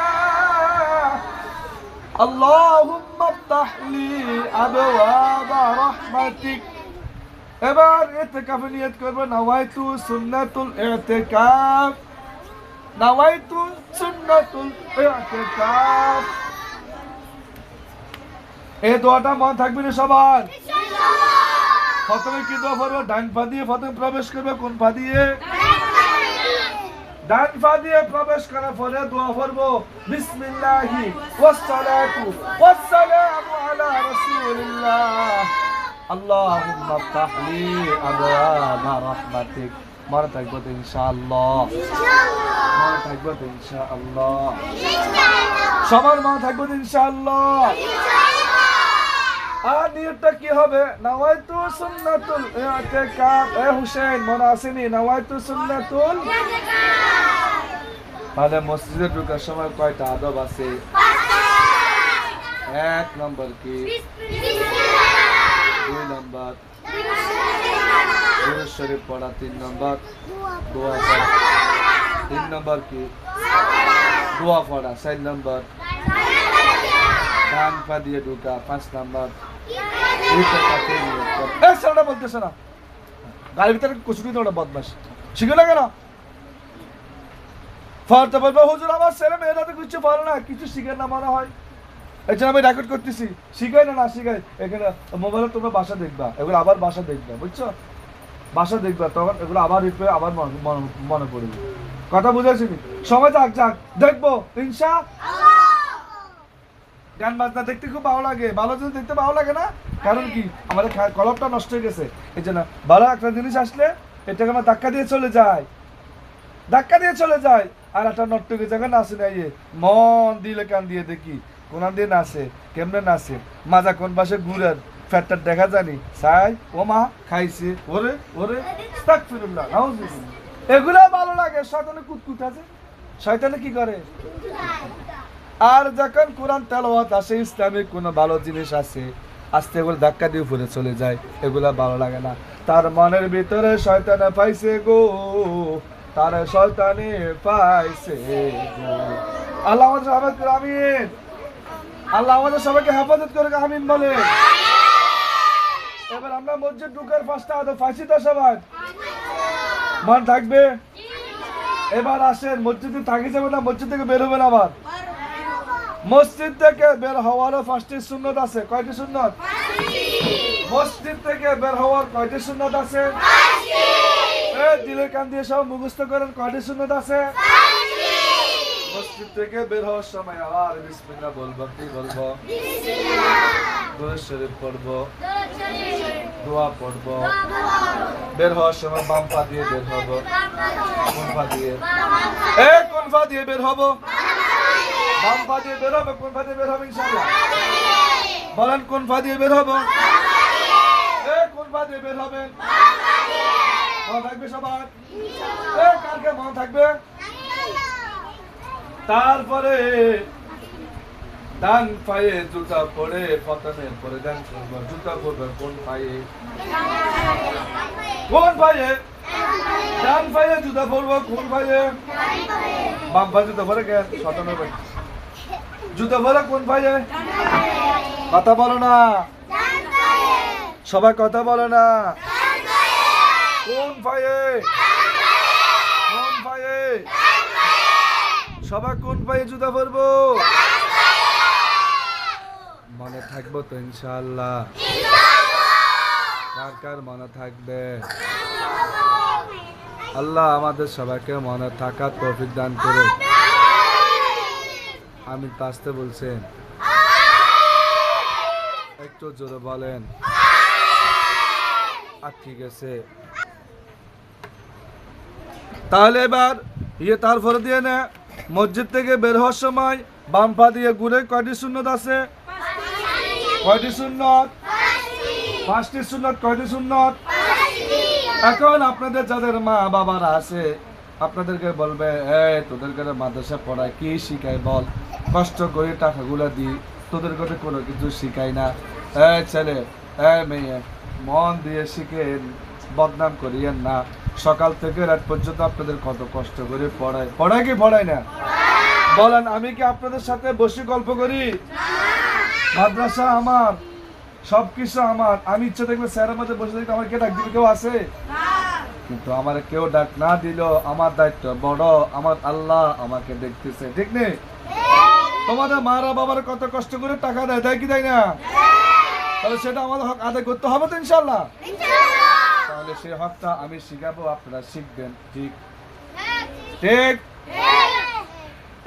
আল্লাহুম্মা ইফতাহ লি আবওয়াবা রাহমাতিক। এবার ইতিকাফে নিয়ত করব নাওয়াইতু সুন্নাতুল ইতিকাফ, নাওয়াইতু সুন্নাতুল ইতিকাফ। এই দোয়াটা মনে থাকবে না সবার? প্রথমে কি দোয়া পড়বো? ডান পা দিয়ে প্রথমে প্রবেশ করবে। কোন পা দিয়ে? ডান পা দিয়ে প্রবেশ করার পরে দোয়া পড়বো বিসমিল্লাহি ওয়াসসালাতু ওয়াসসালামু আলা রাসূলিল্লাহ আল্লাহুম্মা ইফতাহ লি আবওয়াবা রাহমাতিক। মনে থাকবে তো ইনশাআল্লাহ? মনে থাকবে তো ইনশাআল্লাহ? সবার মনে থাকবে তো ইনশাআল্লাহ? আর নিয়তটা কি হবে? নাওয়াইতু সুন্নাতুল ইতিকাফ। এ হুসেন মনে আসেনি? নাওয়াইতু সুন্নাতুল ইতিকাফ। তাহলে মসজিদে ঢোকার সময় কয়টা আদব আছে? 1 নম্বর কি? 2 নম্বর দুরূদ শরীফ পড়া, 3 নম্বর দোয়া পড়া, 3 নম্বর কি? দোয়া পড়া, 4 নম্বর ডান পা দিয়ে ঢোকা, 5 নম্বর বলতেছে না গাড়ির ভিতরে কুচুরি তো বদমাস শিখে না কেন? ফরতে বলবো হুজুর আমার ছেলে মেয়েরা তো কিছু পারে না, কিছু শিখে না মনে হয়, এই জন্য আমি রেকর্ড করতেছি। শিখাই না শিখাই এখানে মোবাইলে তোমরা বাসা দেখবা, এগুলো আবার বাসা দেখবা, বুঝছো? বাসা দেখবা তখন এগুলো আবার রিপ্লে আবার মনে পড়বে। কথা বুঝেছি? সময় যাক যাক দেখবো ইনশাআল্লাহ। গান বাজনা দেখতে খুব ভালো লাগে, ভালো জিনিস দেখতে ভালো লাগে না? কারণ কি আমাদের কলমটা নষ্ট হয়ে গেছে, এই জন্য ভালো একটা জিনিস আসলে এটাকে আমার ধাক্কা দিয়ে চলে যায়, ধাক্কা দিয়ে চলে যায়। আর একটা নর্তকী জায়গা নাচে না, ইয়ে মন দিলে কান দিয়ে দেখি কোন দিয়ে নাচে, কেমনে নাচে, মাজা কোন পাশে ঘুরের ফ্যাটটা দেখা জানি সাই ও মা খাইছে ওরে ওরে আস্তাগফিরুল্লাহ নাউজুবিল্লাহ, এগুলো ভালো লাগে। শয়তানে কুতকুত আছে, শয়তানে কি করে? আর যখন কোরআন তেলাওয়াত আসে, ইসলামিক কোনো ভালো জিনিস আছে, আস্তে এগুলো ধাক্কা দিয়ে উপরে চলে যায়, এগুলা ভালো লাগে না। তার মনের ভিতরে শয়তানে পাইছে গো, তার শয়তানে পাইছে গো। আল্লাহ আমাদের সবাইকে আমিন, আল্লাহ আমাদের সবাইকে হেফাজত করে আমিন বলে। এবার আমরা মসজিদ ঢুকার 5টা আদব ফাঁসি তো সবাই মন থাকবে। এবার আসেন মসজিদে থাকি যাবে না, মসজিদ থেকে বের হবেন। আবার মসজিদ থেকে বের হওয়ারও 5টি সুন্নত আছে। কয়টি সুন্নত? মসজিদ থেকে বের হওয়ার কয়টি সুন্নত আছে? দিলের কান দিয়ে সব মুখস্থ করেন। কয়টি সুন্নত আছে? মসজিদ থেকে বের হওয়ার সময় আবার বিসমিল্লাহ বলবো। কি বলবো? দুরূদ শরীফ পড়বো, দোয়া পড়বো। বের হওয়ার সময় বাম পা দিয়ে বের হবো। কোন পা দিয়ে? কোন পা দিয়ে বের হবো? বাম পা দিয়ে বের হবে। কোন পা দিয়ে বের হবে? ইনশাআল্লাহ বলেন কোন পা দিয়ে বের হবো? কোন পা দিয়ে বের হবে? মনে থাকবে সবার? কালকে মনে থাকবে? তারপরে ডান পায়ে জুতা পরে প্রথমে পরিধান করবো। জুতা পরবে কোন পায়ে? কোন পায়ে? ডান পায়ে জুতা পরবো। কোন পায়ে? বাম পায়ে জুতা পরে কেন? শতানো জুতা পরে কোন পায়ে? কথা বলো না সবাই, কথা বলো না। কোন পায়ে? কোন পায়ে? সবাই কোন পায়ে জুতা পরবো? মনে থাকবো তো ইনশাআল্লাহ? কার কার মনে থাকবে? আল্লাহ আমাদের সবাইকে মনে থাকার তৌফিক দান করে। আমি আসতে বলছেন, একটু জোরে বলেন। আর ঠিক আছে, তাহলে এবার তারপরে দিয়ে না মসজিদ থেকে বের হওয়ার সময় বাম পা দিয়ে ঘুরে কয়টি সুন্নত আছে? কয়টি সুন্নত? 5টি সুন্নত। কয়টি সুন্নত? এখন আপনাদের যাদের মা বাবারা আছে আপনাদেরকে বলবে, তোদেরকে মাদ্রাসা পড়ায় কি শিখায় বল? কষ্ট করে টাকাগুলো দিই, তোদের কাছে কোনো কিছু শিখাই না। ছেলে মেয়ে মন দিয়ে শিখেন, বদনাম করিয়েন না। সকাল থেকে রাত পর্যন্ত আপনাদের কত কষ্ট করে পড়ায় কি পড়ায় না? বলেন, আমি কি আপনাদের সাথে বসে গল্প করি? মাদ্রাসা আমার, সবকিছু আমার। আমি ইচ্ছা থাকলে স্যারের মধ্যে বসে থাকতে আমার কে ডাক দিবে? কেউ আছে? কিন্তু আমার কেউ ডাক না দিল, আমার দায়িত্ব বড়, আমার আল্লাহ আমাকে দেখতেছে, ঠিক নেই? তোমাদের মারা বাবার কত কষ্ট করে টাকা দেয়, দেয় কি দেয় না? তাহলে সেটা আমাদের হক আদায় করতে হবে তো ইনশাআল্লাহ। তাহলে সেই হকটা আমি শিখাবো, আপনারা শিখবেন, ঠিক ঠিক।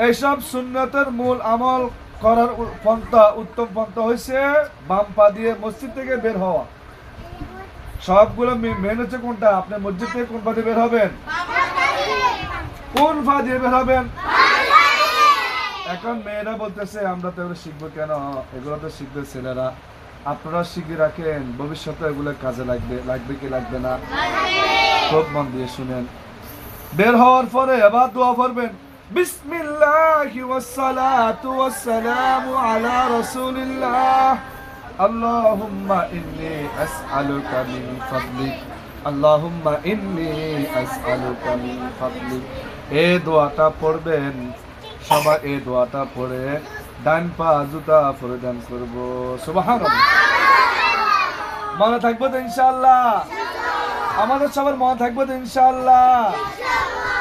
এইসব সুন্নতের মূল আমল করার পন্থা, উত্তম পন্থা হয়েছে বাম পা দিয়ে মসজিদ থেকে বের হওয়া। সবগুলো মেন হচ্ছে কোনটা? আপনি মসজিদ থেকে কোন পা দিয়ে বের হবেন? কোন পা দিয়ে বের হবেন? এখন মেয়েরা বলতেছে আমরা তো এগুলো শিখবো কেন? এগুলো তো শিখবে ছেলেরা। আপনারা শিখে রাখেন, ভবিষ্যতে এগুলো কাজে লাগবে। লাগবে কি লাগবে না? খুব মন দিয়ে শুনেন। বের হওয়ার পরে আবার দোয়া করবেন, বিসমিল্লাহি ওয়াসসালাতু ওয়াসসালামু আলা রাসূলিল্লাহ, আল্লাহুম্মা ইন্নী আসআলুকা মিন ফাদলিক, আল্লাহুম্মা ইন্নী আসআলুকা মিন ফাদলিক। এই দোয়াটা পড়বেন সবাই। এই দোয়াটা পড়ে ডান পা জুতা পরিধান করব। সুবহানাল্লাহ। মনে থাকবে তো ইনশাআল্লাহ? আমাদের সবার মনে থাকবে তো ইনশাআল্লাহ?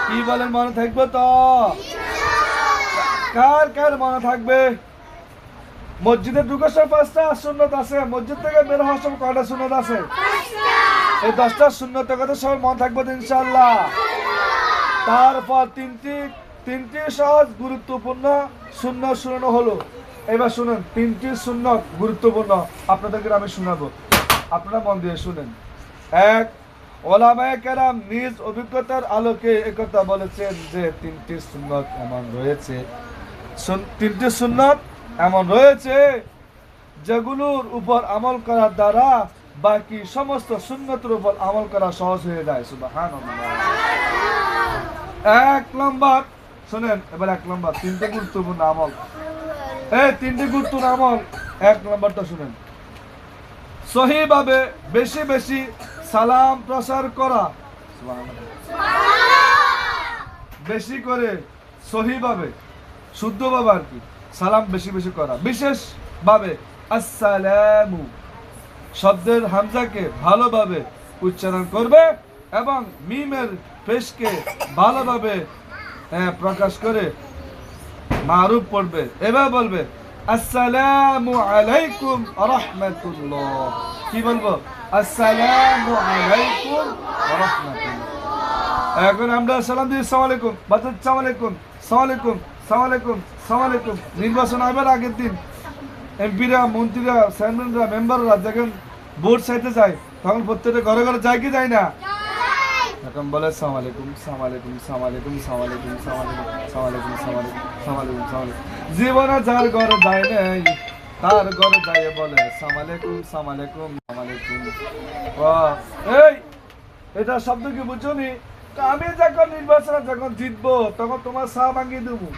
কি বলেন, মনে থাকবে তো? কার কার মনে থাকবে? মসজিদে ঢুকার সময় 5টা সুন্নত আছে, মসজিদ থেকে বের হওয়ার সময় কয়টা সুন্নত আছে? এই 10টা সুন্নতের কথা সবার মনে থাকবে তো ইনশাআল্লাহ? তারপর তিনটি সহজ গুরুত্বপূর্ণ সুন্নত শোনানো হলো। এবার শুনুন, 3টি সুন্নত গুরুত্বপূর্ণ, আপনাদেরকে আমি শোনাবো, আপনারা মন দিয়ে শুনেন। এক, ওলামায়ে কেরাম নিজ অভিজ্ঞতার আলোকে একথা বলেছেন যে 3টি সুন্নত এমন রয়েছে, 3টি সুন্নত এমন রয়েছে যেগুলোর উপর আমল করার দ্বারা বাকি সমস্ত সুন্নতের উপর আমল করা সহজ হয়ে যায়। সুবহানাল্লাহ। 1 নম্বর শুনেন, এবার 1 নম্বর 3টে গুরুত্বপূর্ণ আমল। এই 3টে গুরুত্বপূর্ণ আমল, 1 নম্বরটা শুনেন। সহিভাবে বেশি বেশি সালাম প্রচার করা। বেশি করে সহিভাবে, শুদ্ধভাবে আর কি, সালাম বেশি বেশি করা। বিশেষভাবে আসসালামু শব্দের হামজাকে ভালোভাবে উচ্চারণ করবে এবং মিমের পেশকে ভালোভাবে প্রকাশ করে মারুফ পড়বে। এবার বলবে আসসালামু আলাইকুম ওয়া রাহমাতুল্লাহ। কি বলবো? আসসালামু আলাইকুম ওয়া রাহমাতুল্লাহ। এখন আমরা সালাম দিই আসসালামু আলাইকুম, বাচ্চা আসসালামু আলাইকুম, আসসালামু আলাইকুম, আসসালামু আলাইকুম, আসসালামু আলাইকুম। নির্বাচন আবার আগের দিন এমপিরা, মন্ত্রীরা, চেয়ারম্যানরা, মেম্বাররা যখন ভোট চাইতে যায় তখন প্রত্যেকটা ঘরে ঘরে যায় কি যায় না? এখন বলে আসসালামু আলাইকুম, আসসালামু আলাইকুম, আসসালামু আলাইকুম, আসসালামু আলাইকুম, আসসালামু আলাইকুম, আসসালামু আলাইকুম, আসসালামু আলাইকুম, আসসালামু আলাইকুম, আসসালামু আলাইকুম। জীবনে যার ঘরে যায় নাই তার ঘরে যায় বলে আসসালামু আলাইকুম, আসসালামু আলাইকুম, আসসালামু আলাইকুম। এই এটা শব্দ কি বুঝছো নি? আমি যখন নির্বাচনে যখন জিতবো তখন তোমার চা ভাঙিয়ে দেবো,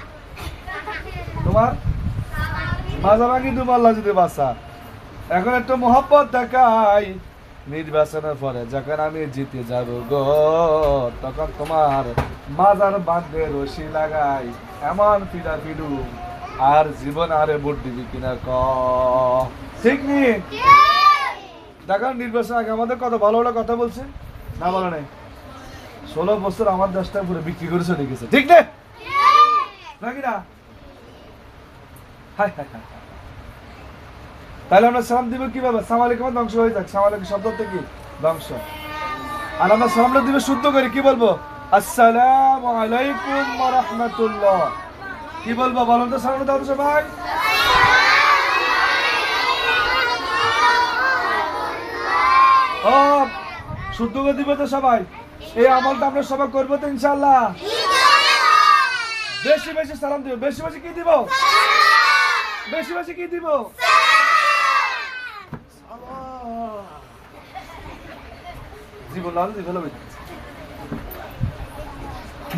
তোমার মাজা ভাঙিয়ে দেবো, আল্লাহ যদি বাঁচা। এখন একটু মোহাব্বত দেখাই নির্বাচনের পরে যখন আমি জিতে যাব গো, তখন তোমার মাজার বাঁধে রশি লাগাই এমন পিড়া পিড়ু, আর জীবন আরে ভোট দিবি কিনা ক? ঠিক নি? দেখেন নির্বাচন আগে আমাদের কত ভালো ভালো কথা বলছে না, বলো নাই? 16 বছর আমার দেশটা পুরো বিক্রি করে চলে গেছে, ঠিক না নাকি না? High high high. তাহলে আমরা সালাম দিব কিভাবে? আসসালামু আলাইকুম ধ্বংস হয়ে যাক, আসসালামু আলাইকুম শব্দ থেকে ধ্বংস। আর আমরা সালামটা দিবে শুদ্ধ করে কি বলবো? আসসালামু আলাইকুম ওয়া রাহমাতুল্লাহ। কি বলবো বলুন তো? সালাম দাও তো সবাই। ও শুদ্ধ করে দিবে তো সবাই? এই আমলটা আমরা সবাই করবো তো ইনশাআল্লাহ? বেশি বেশি সালাম দিব। বেশি বেশি কি দিব? বেশি বেশি কি দিব? জীবন লাল দিব।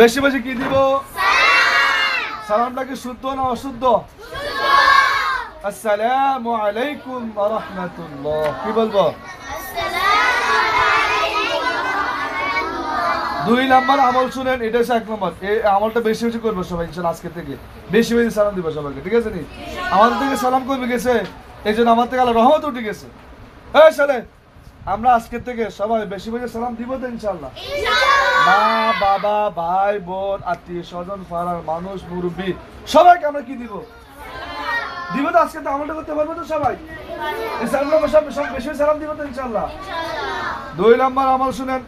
বেশি বেশি কি দিব? সালামটা কি শুদ্ধ না অশুদ্ধ? আসসালামু আলাইকুম ওয়া রাহমাতুল্লাহ। কি বলবো? 2 নাম্বার আমল শুনেন, এটা হচ্ছে 1 নম্বর। এই আমলটা বেশি বেশি করবো সবাই ইনশাআল্লাহ আজকে থেকে। বেশি বেশি সালাম দিব সবাইকে, ঠিক আছে নি? আমাদের থেকে সালাম করবে গেছে, এই জন্য আমার থেকে আল্লাহ রহমত উঠে গেছে। এই শালে আমরা আজকে থেকে সবাই বেশি বেশি সালাম দিব তো ইনশাআল্লাহ। মা বাবা ভাই বোন আত্মীয় স্বজন পাড়ার মানুষ মুরব্বী সবাইকে আমরা কি দিব? দিব তো। আজকে তো আমলটা করতে পারবো তো সবাই? ইনশাআল্লাহ সব বেশি বেশি সালাম দিব তো ইনশাআল্লাহ। 2 নম্বর আমল শুনেন,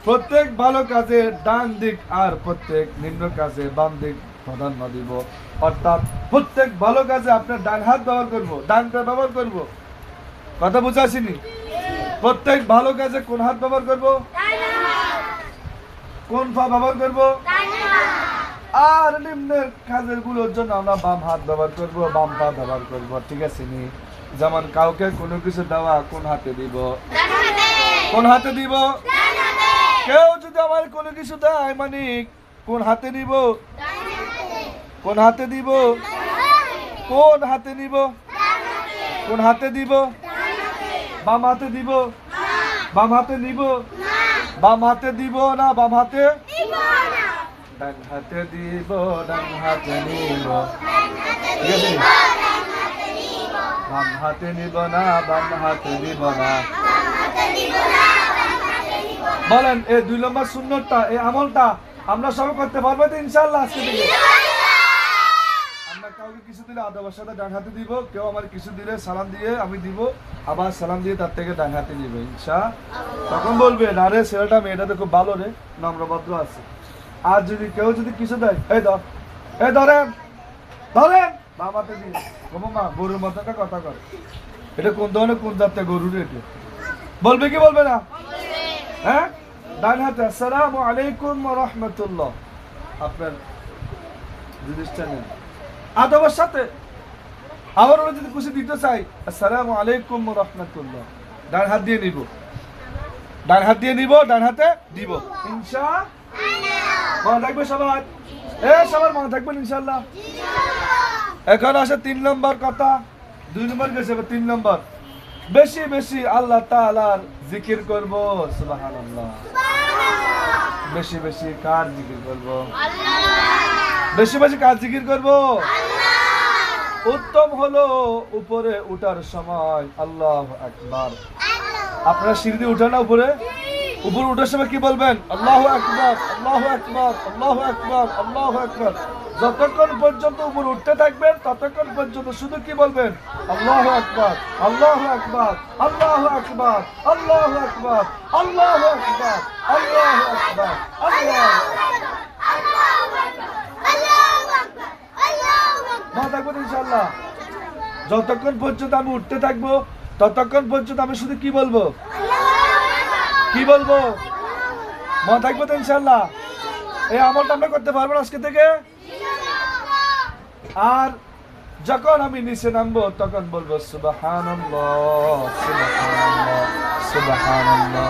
প্রত্যেক ভালো কাজে ডান দিক আর প্রত্যেক নিম্ন কাজে বাম দিক প্রাধান্য দিব। অর্থাৎ প্রত্যেক ভালো কাজে আপনার ডান হাত ব্যবহার করব, ডান পা ব্যবহার করব। কথা বুঝাছিনি? প্রত্যেক ভালো কাজে কোন হাত ব্যবহার করব? কোন পা ব্যবহার করব? আর নিম্নের কাজের গুলোর জন্য আমরা বাম হাত ব্যবহার করব, বাম পা ব্যবহার করব, ঠিক আছে নি? যেমন কাউকে কোনো কিছু দেওয়া কোন হাতে দিব? কোন হাতে দিব? কেউ যদি আমার কোনো কিছু দেয় মানে কোন হাতে নিব? কোন হাতে দিব? কোন হাতে নিব? কোন হাতে দিব? বাম হাতে দিব? বাম হাতে নিব? বাম হাতে দিব না বাম হাতে? ডান হাতে দিব, ডান হাতে নিব, ঠিক আছে? বাম হাতে নিব না বাম হাতে নিব না। বলেন এই 2 নম্বর সুন্নতটা, এই আমলটা আমরা সবাই করতে পারবো তো ইনশাআল্লাহ আজকে থেকে? আমরা কাউকে কিছু দিলে আদবের সাথে ডান হাতে দিব, কেউ আমার কিছু দিলে সালাম দিয়ে আমি দিব, আবার সালাম দিয়ে তার থেকে ডান হাতে নিব ইনশাআল্লাহ। তখন বলবে না রে ছেলেটা মেয়েটা তো খুব ভালো রে, নম্রভদ্র আছে। আর যদি কেউ যদি কিছু দেয়, এই ধর, এই ধরেন ধরেন বাম হাতে দিয়ে, মা গরুর মতো একটা কথা কর, এটা কোন ধরনের কোন জাতের গরু রে এটা? বলবে কি বলবে না? হ্যাঁ, ডান হাতে আসসালামু আলাইকুম ওয়া রাহমাতুল্লাহ, আপনার জিনিসটা নেন আদবের সাথে। আবার ওরা যদি খুশি দিতে চাই আসসালামু আলাইকুম ওয়া রাহমাতুল্লাহ, ডান হাত দিয়ে নিব, ডান হাত দিয়ে নিব, ডান হাতে দিব ইনশাআল্লাহ। মনে থাকবে সবার? সবার মনে থাকবেন ইনশাআল্লাহ। এখন আসে 3 নম্বর কথা। 2 নম্বর গেছে, 3 নম্বর বেশি বেশি আল্লাহ তাআলার জিকির করব। সুবহানাল্লাহ। বেশি বেশি কার জিকির করব? বেশি বেশি কার জিকির করব? উত্তম হলো উপরে উঠার সময় আল্লাহু আকবার। আপনারা সিঁড়ি দিয়ে উঠেন না উপরে? উপরে উঠার সময় কি বলবেন? আল্লাহু আকবার, আল্লাহু আকবার, আল্লাহু আকবার, আল্লাহু আকবার। যতক্ষণ পর্যন্ত উপরে উঠতে থাকবেন ততক্ষণ পর্যন্ত শুধু কি বলবেন? আল্লাহু আকবার, আল্লাহু আকবার, আল্লাহু আকবার, আল্লাহু আকবার, আল্লাহু আকবার, আল্লাহু আকবার, আল্লাহু আকবার। থাকবেন ইনশাআল্লাহ। যতক্ষণ পর্যন্ত আমি উঠতে থাকবো ততক্ষণ পর্যন্ত আমি শুধু কি বলবো? কি বলবো? মনে থাকবো তো ইনশাআল্লাহ? এই আমলটা আমরা করতে পারবো আজকে থেকে। আর যখন আমি নিচে নামবো তখন বলবো সুবহানাল্লাহ, সুবহানাল্লাহ, সুবহানাল্লাহ,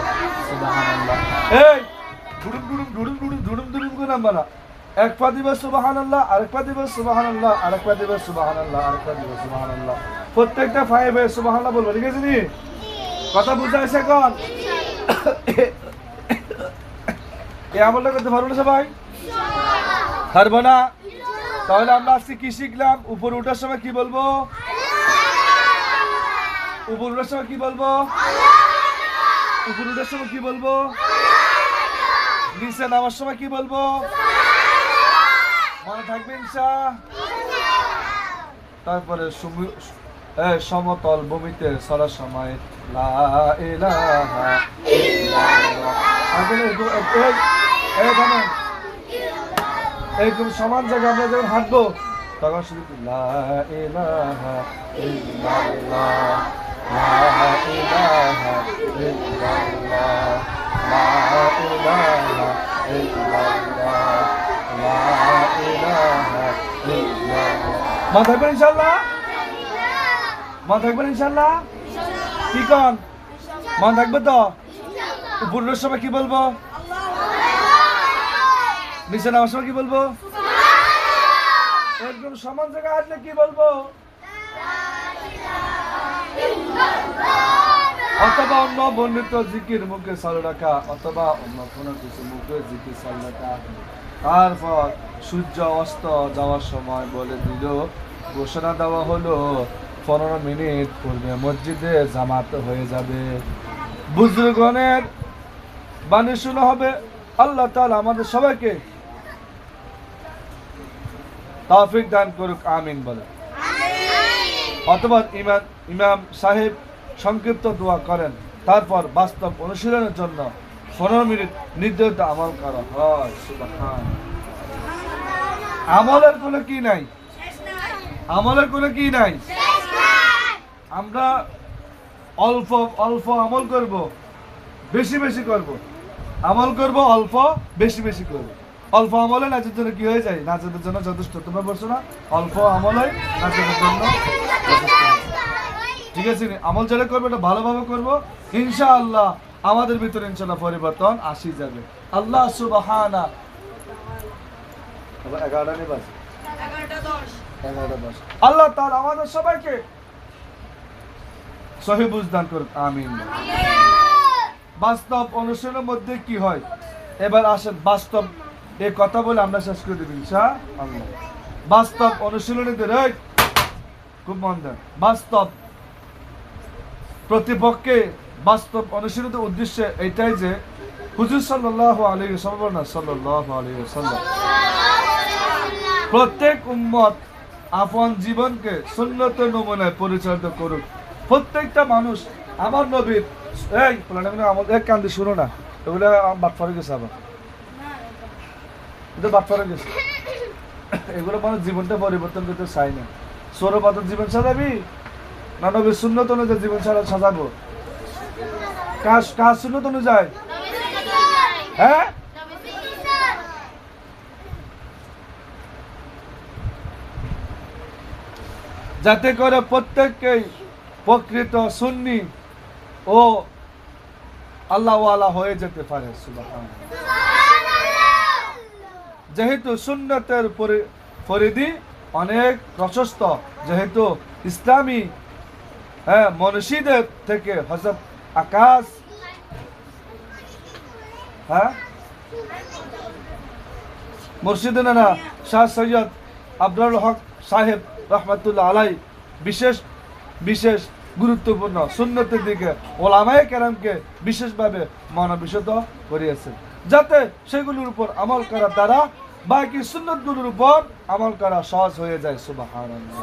সুবহানাল্লাহ। এই দুরুম দুরুম দুরুম দুরুম দুরুম দুরুম করে নামবা না। এক পা দিবে সুবহানাল্লাহ, আরেক পা দিবে সুবহানাল্লাহ, আরেক পা দিবে সুবহানাল্লাহ, আরেক পা দিবে সুবহানাল্লাহ। প্রত্যেকটা পায়ে পায়ে সুবহানাল্লাহ বলবো, ঠিক আছে নি? কথা বুঝা আসে এখন? এই আমলটা করতে পারবো না সবাই? পারবো না? তাহলে আমরা আজকে কি শিখলাম? উপরে উঠার সময় কি বলবো? উপরে উঠার সময় কি বলবো? উপরে উঠার সময় কি বলবো? নিচে নামার সময় কি বলবো? মনে থাকবে ইনশাআল্লাহ। তারপরে সমতল ভূমিতে চলার সময় লা ইলাহা ইল্লাল্লাহ। এইরকম সমান জায়গায় আমরা যখন হাঁটবো তখন শুধু লা ইলাহা ইল্লাল্লাহ, লা ইলাহা ইল্লাল্লাহ, লা ইলাহা ইল্লাল্লাহ, লা ইলাহা ইল্লাল্লাহ। মনে থাকবেন ইনশাআল্লাহ? মনে থাকবেন ইনশাআল্লাহ? কি কন? মনে থাকবে তো? উপরের সময় কি বলবো? নিচে নামার সময় কি বলবো? একদম সমান জায়গায় আসলে কি বলবো? অথবা অন্য বর্ণিত জিকির মুখে চালু রাখা, অথবা অন্য কোনো কিছু মুখে জিকির চালু রাখা। তারপর সূর্য অস্ত যাওয়ার সময় বলে দিল, ঘোষণা দেওয়া হলো 15 মিনিট পূর্বে মসজিদে জামাত হয়ে যাবে। বুজুর্গণের বাণী শোনা হবে। আল্লাহ তাআলা আমাদের সবাইকে তৌফিক দান করুক, আমিন বলে। অথবা ইমাম সাহেব সংক্ষিপ্ত দোয়া করেন, তারপর বাস্তব অনুশীলনের জন্য 15 মিনিট নির্ধারিত আমল করা হয়। সুবহান। আমলের কোনো কি নাই, আমলের কোনো কি নাই। আমরা অল্প অল্প আমল করব, বেশি বেশি করব। আমল করব অল্প, বেশি বেশি করব। অল্প আমলে নাচের জন্য কি হয়ে যায়? নাচের জন্য যথেষ্ট। তোমরা বলছো না অল্প আমলে নাচের জন্য যথেষ্ট। ঠিক আছে, আমল যেটা করবো এটা ভালোভাবে করবো, ইনশাআল্লাহ আমাদের ভিতরে ইনশাআল্লাহ পরিবর্তন আসি যাবে। আল্লাহ সুবহানা। 11:10 আল্লাহ তাআলা আমাদের সবাইকে সহিহ বুঝ দান করুক, আমিন। বাস্তব অনুশীলনের মধ্যে কি হয়? এবার আসেন বাস্তব এই কথা বলে আমরা শেষ করে দেব ইনশাআল্লাহ। বাস্তব অনুশীলনীদের খুব মন দেন। বাস্তব প্রতিপক্ষে বাস্তব অনুশীলনের উদ্দেশ্যে এটাই যে হুজুর সাল্লাল্লাহু আলাইহি ওয়াসাল্লাম প্রত্যেক উম্মত আপন জীবনকে সুন্নতের নমুনায় পরিচালিত করুক। প্রত্যেকটা মানুষ আমার নবীর এক কান্দি শুনো না, এগুলো বাটফারে গেছে, আবার এটা বাটফারে গেছে। এগুলো মানুষ জীবনটা পরিবর্তন করতে চাই না। সৌরপাতের জীবন সাজাবি না নবীর সুন্নত অনুযায়ী জীবন সাজাবো? কাজ সুন্নত অনুযায়ী, হ্যাঁ। যাতে করে প্রত্যেককেই প্রকৃত সুন্নি ও আল্লাহওয়ালা হয়ে যেতে পারে। সুবহানাল্লাহ। যেহেতু সুন্নতের পরিধি অনেক প্রশস্ত, যেহেতু ইসলামী মনীষীদের থেকে হযরত আকাশ মুর্শিদুনা শাহ সৈয়দ আব্দুল হক সাহেব রহমাতুল্লাহ আলাই বিশেষ বিশেষ গুরুত্বপূর্ণ সুন্নতের দিকে ওলামায়ে কেরামকে বিশেষভাবে মনোনিবেশিত করিয়েছেন, যাতে সেগুলোর উপর আমল করার দ্বারা বাকি সুন্নতগুলোর উপর আমল করা সহজ হয়ে যায়। সুবহানাল্লাহ।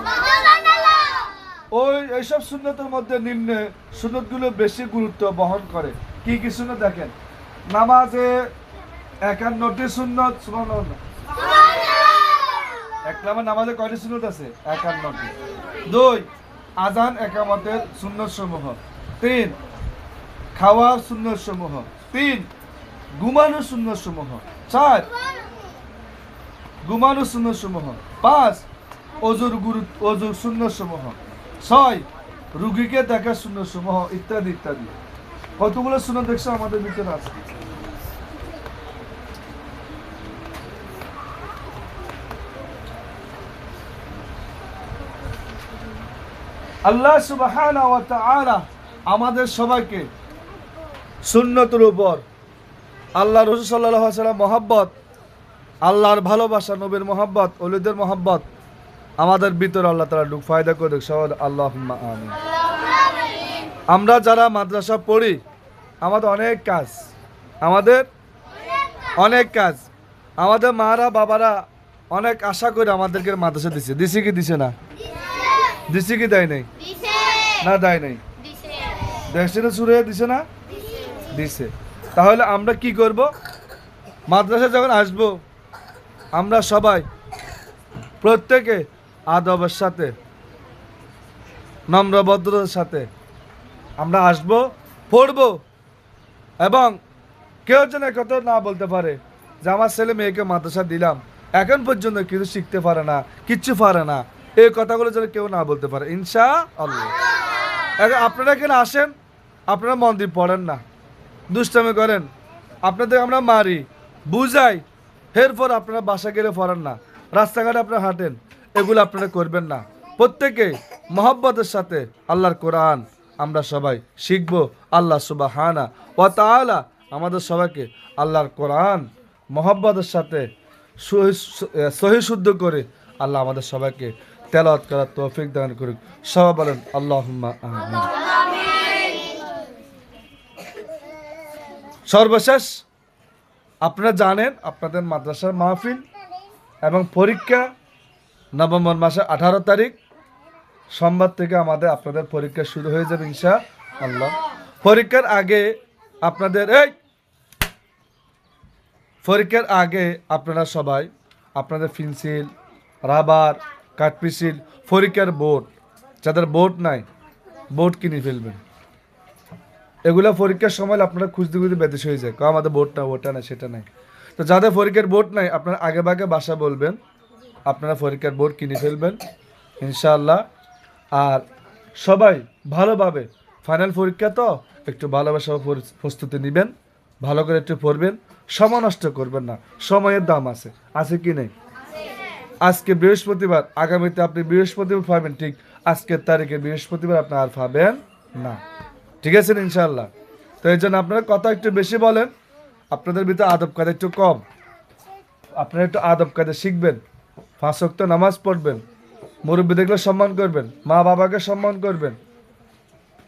এইসব সুন্নতের মধ্যে নিম্নে সুন্নতগুলো বেশি গুরুত্ব বহন করে। কি কি সুন্নত দেখেন? নামাজে 51টি সুন্নত। সুবহানাল্লাহ। এক নম্বর নামাজে কয়টি সুন্নত আছে? 51টি। 2 আযান একামতের সুন্নত সমূহ। 3 খাওয়ার সুন্নত সমূহ। 3 ঘুমানোর সুন্নত সমূহ। 4 ঘুমানোর সুন্নত সমূহ। 5 অজুর সুন্নত সমূহ। 6 রোগীকে দেখার সুন্নত সমূহ, ইত্যাদি ইত্যাদি। কতগুলো সুন্নত দেখছো আমাদের ভিতরে আছে? আল্লাহ সুবহানাহু ওয়া তাআলা আমাদের সবাইকে সুন্নতের উপর আল্লাহ রাসূল সাল্লাল্লাহু আলাইহি ওয়াসাল্লাম মহব্বত, আল্লাহর ভালোবাসা, নবীর মহব্বত, ওলিদের মহব্বত আমাদের ভিতরে আল্লাহ তাআলা ঢুক ফায়দা করে দেখ। সবাই আল্লাহুম্মা আমিন। আমরা যারা মাদ্রাসা পড়ি আমাদের অনেক কাজ, আমাদের মারা বাবারা অনেক আশা করে আমাদেরকে মাদ্রাসা দিছে কি দিছে না? দিছে কি দেয় নাই? না দেয় নাই। দেশে শুরু দিছে না? দিছে। তাহলে আমরা কি করব? মাদ্রাসা যখন আসব আমরা সবাই প্রত্যেকে আদবের সাথে, নম্রভদ্রতার সাথে আমরা আসব, পড়ব, এবং কেউ যেন কথা না বলতে পারে যে আমার ছেলে মেয়েকে মাদ্রাসা দিলাম, এখন পর্যন্ত কিছু শিখতে পারে না, কিচ্ছু পারে না, এই কথাগুলো যেন কেউ না বলতে পারে ইনশাআল্লাহ। এখন আপনারা এখানে আসেন, আপনারা মন দিয়ে পড়েন না, দুষ্টামি করেন, আপনাদের আমরা মারি, বুঝাই, এরপর আপনারা বাসা গেলে পড়েন না, রাস্তাঘাটে আপনারা হাঁটেন, এগুলো আপনারা করবেন না। প্রত্যেকে মহব্বতের সাথে আল্লাহর কোরআন আমরা সবাই শিখবো আল্লাহ সুবহানাহু ওয়া তাআলা আমাদের সবাইকে আল্লাহর কোরআন মহব্বতের সাথে সহি শুদ্ধ করে আল্লাহ আমাদের সবাইকে তেলাওয়াত করার তৌফিক দান করুক। সবাই বলেন আল্লাহুম্মা আমিন। সর্বশেষ আপনারা জানেন আপনাদের মাদ্রাসার মাহফিল এবং পরীক্ষা নভেম্বর মাসের 18 তারিখ সোমবার থেকে আপনাদের পরীক্ষা শুরু হয়ে যাবে ইনশাআল্লাহ। পরীক্ষার আগে আপনারা সবাই আপনাদের পেন্সিল, রাবার, কাঠপেন্সিল, পরীক্ষার বোর্ড, যাদের বোর্ড নাই বোর্ড কিনে ফেলবেন। এগুলো পরীক্ষার সময় আপনারা খুঁজতে খুঁজতে বেদেশ হয়ে যায়, আমাদের বোর্ড না, ওটা না, সেটা নাই। তো যাদের পরীক্ষার বোর্ড নাই আপনারা আগে ভাগে বাসা বলবেন, আপনারা পরীক্ষার বোর্ড কিনে ফেলবেন ইনশাআল্লাহ। আর সবাই ভালোভাবে ফাইনাল পরীক্ষা তো একটু ভালোবাসা প্রস্তুতি নেবেন, ভালো করে একটু পড়বেন, সময় নষ্ট করবেন না, সময়ের দাম আছে কি নেই? আজকে বৃহস্পতিবার, আগামীতে আপনি বৃহস্পতিবার পাবেন, ঠিক আজকের তারিখে বৃহস্পতিবার আপনি আর পাবেন না, ঠিক আছে ইনশাআল্লাহ। তো এই জন্য আপনারা কথা একটু বেশি বলেন, আপনাদের ভিতরে আদব কায়দা একটু কম, আপনারা একটু আদব কায়দা শিখবেন, 5 ওয়াক্ত নামাজ পড়বেন, মুরব্বী দেখলে সম্মান করবেন, মা বাবাকে সম্মান করবেন।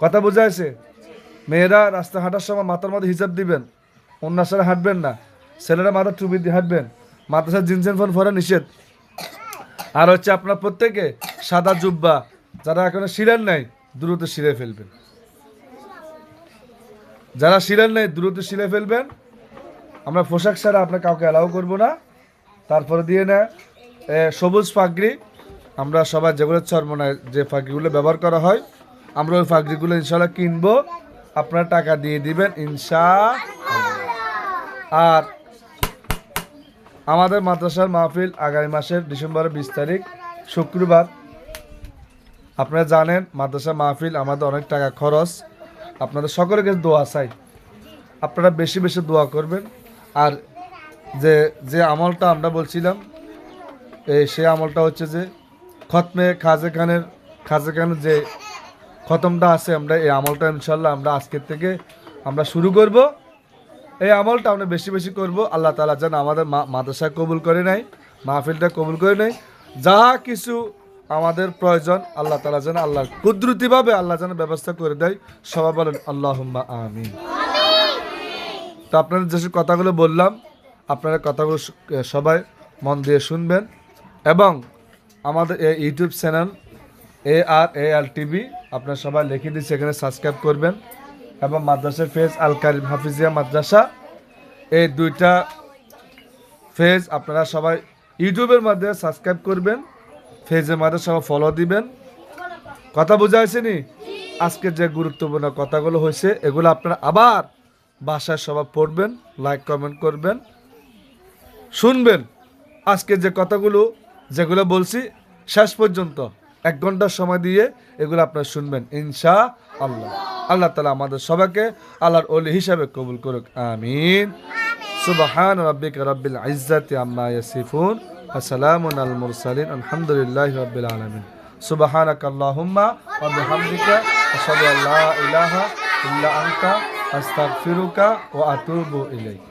কথা বোঝা আছে? মেয়েরা রাস্তা হাঁটার সময় মাথার মধ্যে হিসাব দিবেন, অন্য সাথে হাঁটবেন না, ছেলেরা মাথা টুপি দিয়ে হাঁটবেন, মাদ্রাসার জিন্সের ফোন পরা নিষেধ। আর হচ্ছে আপনার প্রত্যেকে সাদা জুব্বা, যারা এখনো শিরেন নাই দ্রুত শিরে ফেলবেন, যারা শিরেন নাই দ্রুত শিরে ফেলবেন। আমরা পোশাক ছাড়া আপনার কাউকে অ্যালাউ করবো না। তারপরে দিয়ে না সবুজ পাগড়ি, আমরা সবাই যেগুলো চরমনায় যে পাগড়িগুলো ব্যবহার করা হয় আমরা ওই পাগড়িগুলো ইনশাআল্লাহ কিনবো, আপনারা টাকা দিয়ে দিবেন ইনশাআল্লাহ। আর আমাদের মাদ্রাসার মাহফিল আগামী মাসের ডিসেম্বরের 20 তারিখ শুক্রবার। আপনারা জানেন মাদ্রাসার মাহফিল আমাদের অনেক টাকা খরচ, আপনাদের সকলের কাছে দোয়া চাই, আপনারা বেশি বেশি দোয়া করবেন। আর যে আমলটা আমরা বলছিলাম সেই আমলটা হচ্ছে যে খতমে খাজা খানের যে খতমটা আছে, আমরা এই আমলটা ইনশাল্লাহ আমরা আজকের থেকে আমরা শুরু করব। এই আমলটা আমরা বেশি বেশি করব। আল্লাহ তাআলা যেন আমাদের মাদ্রাসা কবুল করে নেয়, মাহফিলটা কবুল করে নেয়, যা কিছু আমাদের প্রয়োজন আল্লাহ তাআলা যেন আল্লাহর কুদরতিভাবে আল্লাহ যেন ব্যবস্থা করে দেয়। সবাই বলেন আল্লাহুম্মা আমিন। তো আপনাদের যেসব কথাগুলো বললাম আপনারা কথাগুলো সবাই মন দিয়ে শুনবেন, এবং আমাদের এই ইউটিউব চ্যানেল ARAL TV আপনারা সবাই লিখে দিচ্ছি, এখানে সাবস্ক্রাইব করবেন, এবং মাদ্রাসার ফেজ আল কারিম হাফিজিয়া মাদ্রাসা, এই দুইটা ফেজ আপনারা সবাই ইউটিউবের মধ্যে সাবস্ক্রাইব করবেন, ফেজের মধ্যে সবাই ফলো দিবেন। কথা বোঝা হয়েছে নি? আজকে যে গুরুত্বপূর্ণ কথাগুলো হয়েছে এগুলো আপনারা আবার বাসায় সবাই পড়বেন, লাইক কমেন্ট করবেন, শুনবেন। আজকে যে কথাগুলো যেগুলো বলছি শেষ পর্যন্ত 1 ঘন্টার সময় দিয়ে এগুলো আপনারা শুনবেন ইনশাআল্লাহ। আল্লাহ তাআলা আমাদের সবাইকে আল্লাহর ওলি হিসাবে কবুল করুক, আমিন। সুবহান রাব্বিকা রাব্বিল ইজ্জাতি আম্মা ইয়াসিফুন ওয়া সালামুন আলাল মুরসালিন আলহামদুলিল্লাহি রাব্বিল আলামিন। সুবহানাকা আল্লাহুম্মা ওয়া বিহামদিকা আশহাদু আল্লা ইলাহা ইল্লা আনতা আস্তাগফিরুকা ওয়া আতুবু ইলাইক।